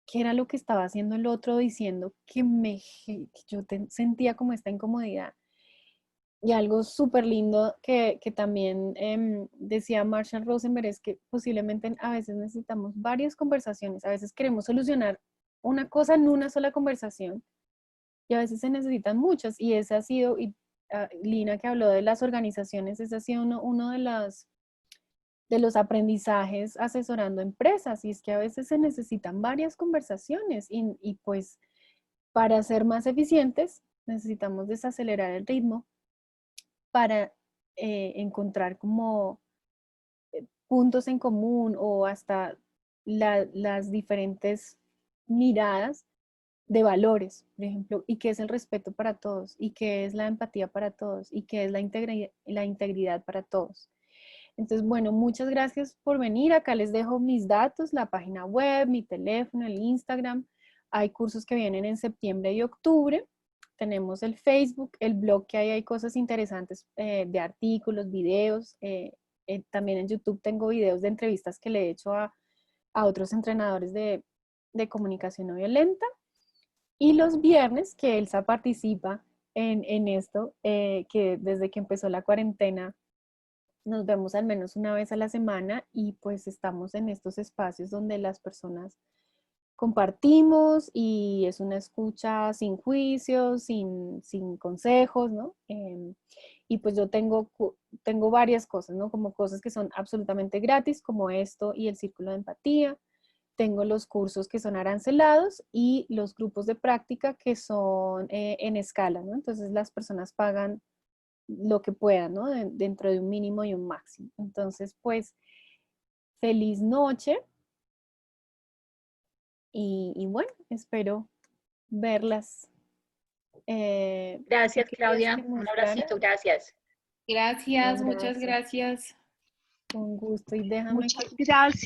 qué era lo que estaba haciendo el otro diciendo que yo sentía como esta incomodidad. Y algo súper lindo que también decía Marshall Rosenberg es que posiblemente a veces necesitamos varias conversaciones, a veces queremos solucionar una cosa en una sola conversación y a veces se necesitan muchas. Y ese ha sido, Lina que habló de las organizaciones, ese ha sido uno de los aprendizajes asesorando empresas y es que a veces se necesitan varias conversaciones y pues para ser más eficientes necesitamos desacelerar el ritmo para encontrar como puntos en común o hasta las diferentes miradas de valores, por ejemplo, y qué es el respeto para todos, y qué es la empatía para todos, y qué es la integridad para todos. Entonces, bueno, muchas gracias por venir. Acá les dejo mis datos, la página web, mi teléfono, el Instagram. Hay cursos que vienen en septiembre y octubre. Tenemos el Facebook, el blog, que hay cosas interesantes de artículos, videos. También en YouTube tengo videos de entrevistas que le he hecho a otros entrenadores de comunicación no violenta. Y los viernes, que Elsa participa en esto, que desde que empezó la cuarentena, nos vemos al menos una vez a la semana y pues estamos en estos espacios donde las personas compartimos y es una escucha sin juicios, sin consejos, ¿no? Y pues yo tengo varias cosas, ¿no? Como cosas que son absolutamente gratis, como esto y el Círculo de Empatía. Tengo los cursos que son arancelados y los grupos de práctica que son en escala, ¿no? Entonces las personas pagan lo que puedan, ¿no? Dentro de un mínimo y un máximo. Entonces, pues, feliz noche. Y bueno, espero verlas. Gracias, ¿qué Claudia. quieres que Un mostrara? abracito, gracias. Gracias, muchas Gracias. gracias. Con gusto. Y déjame Muchas gracias.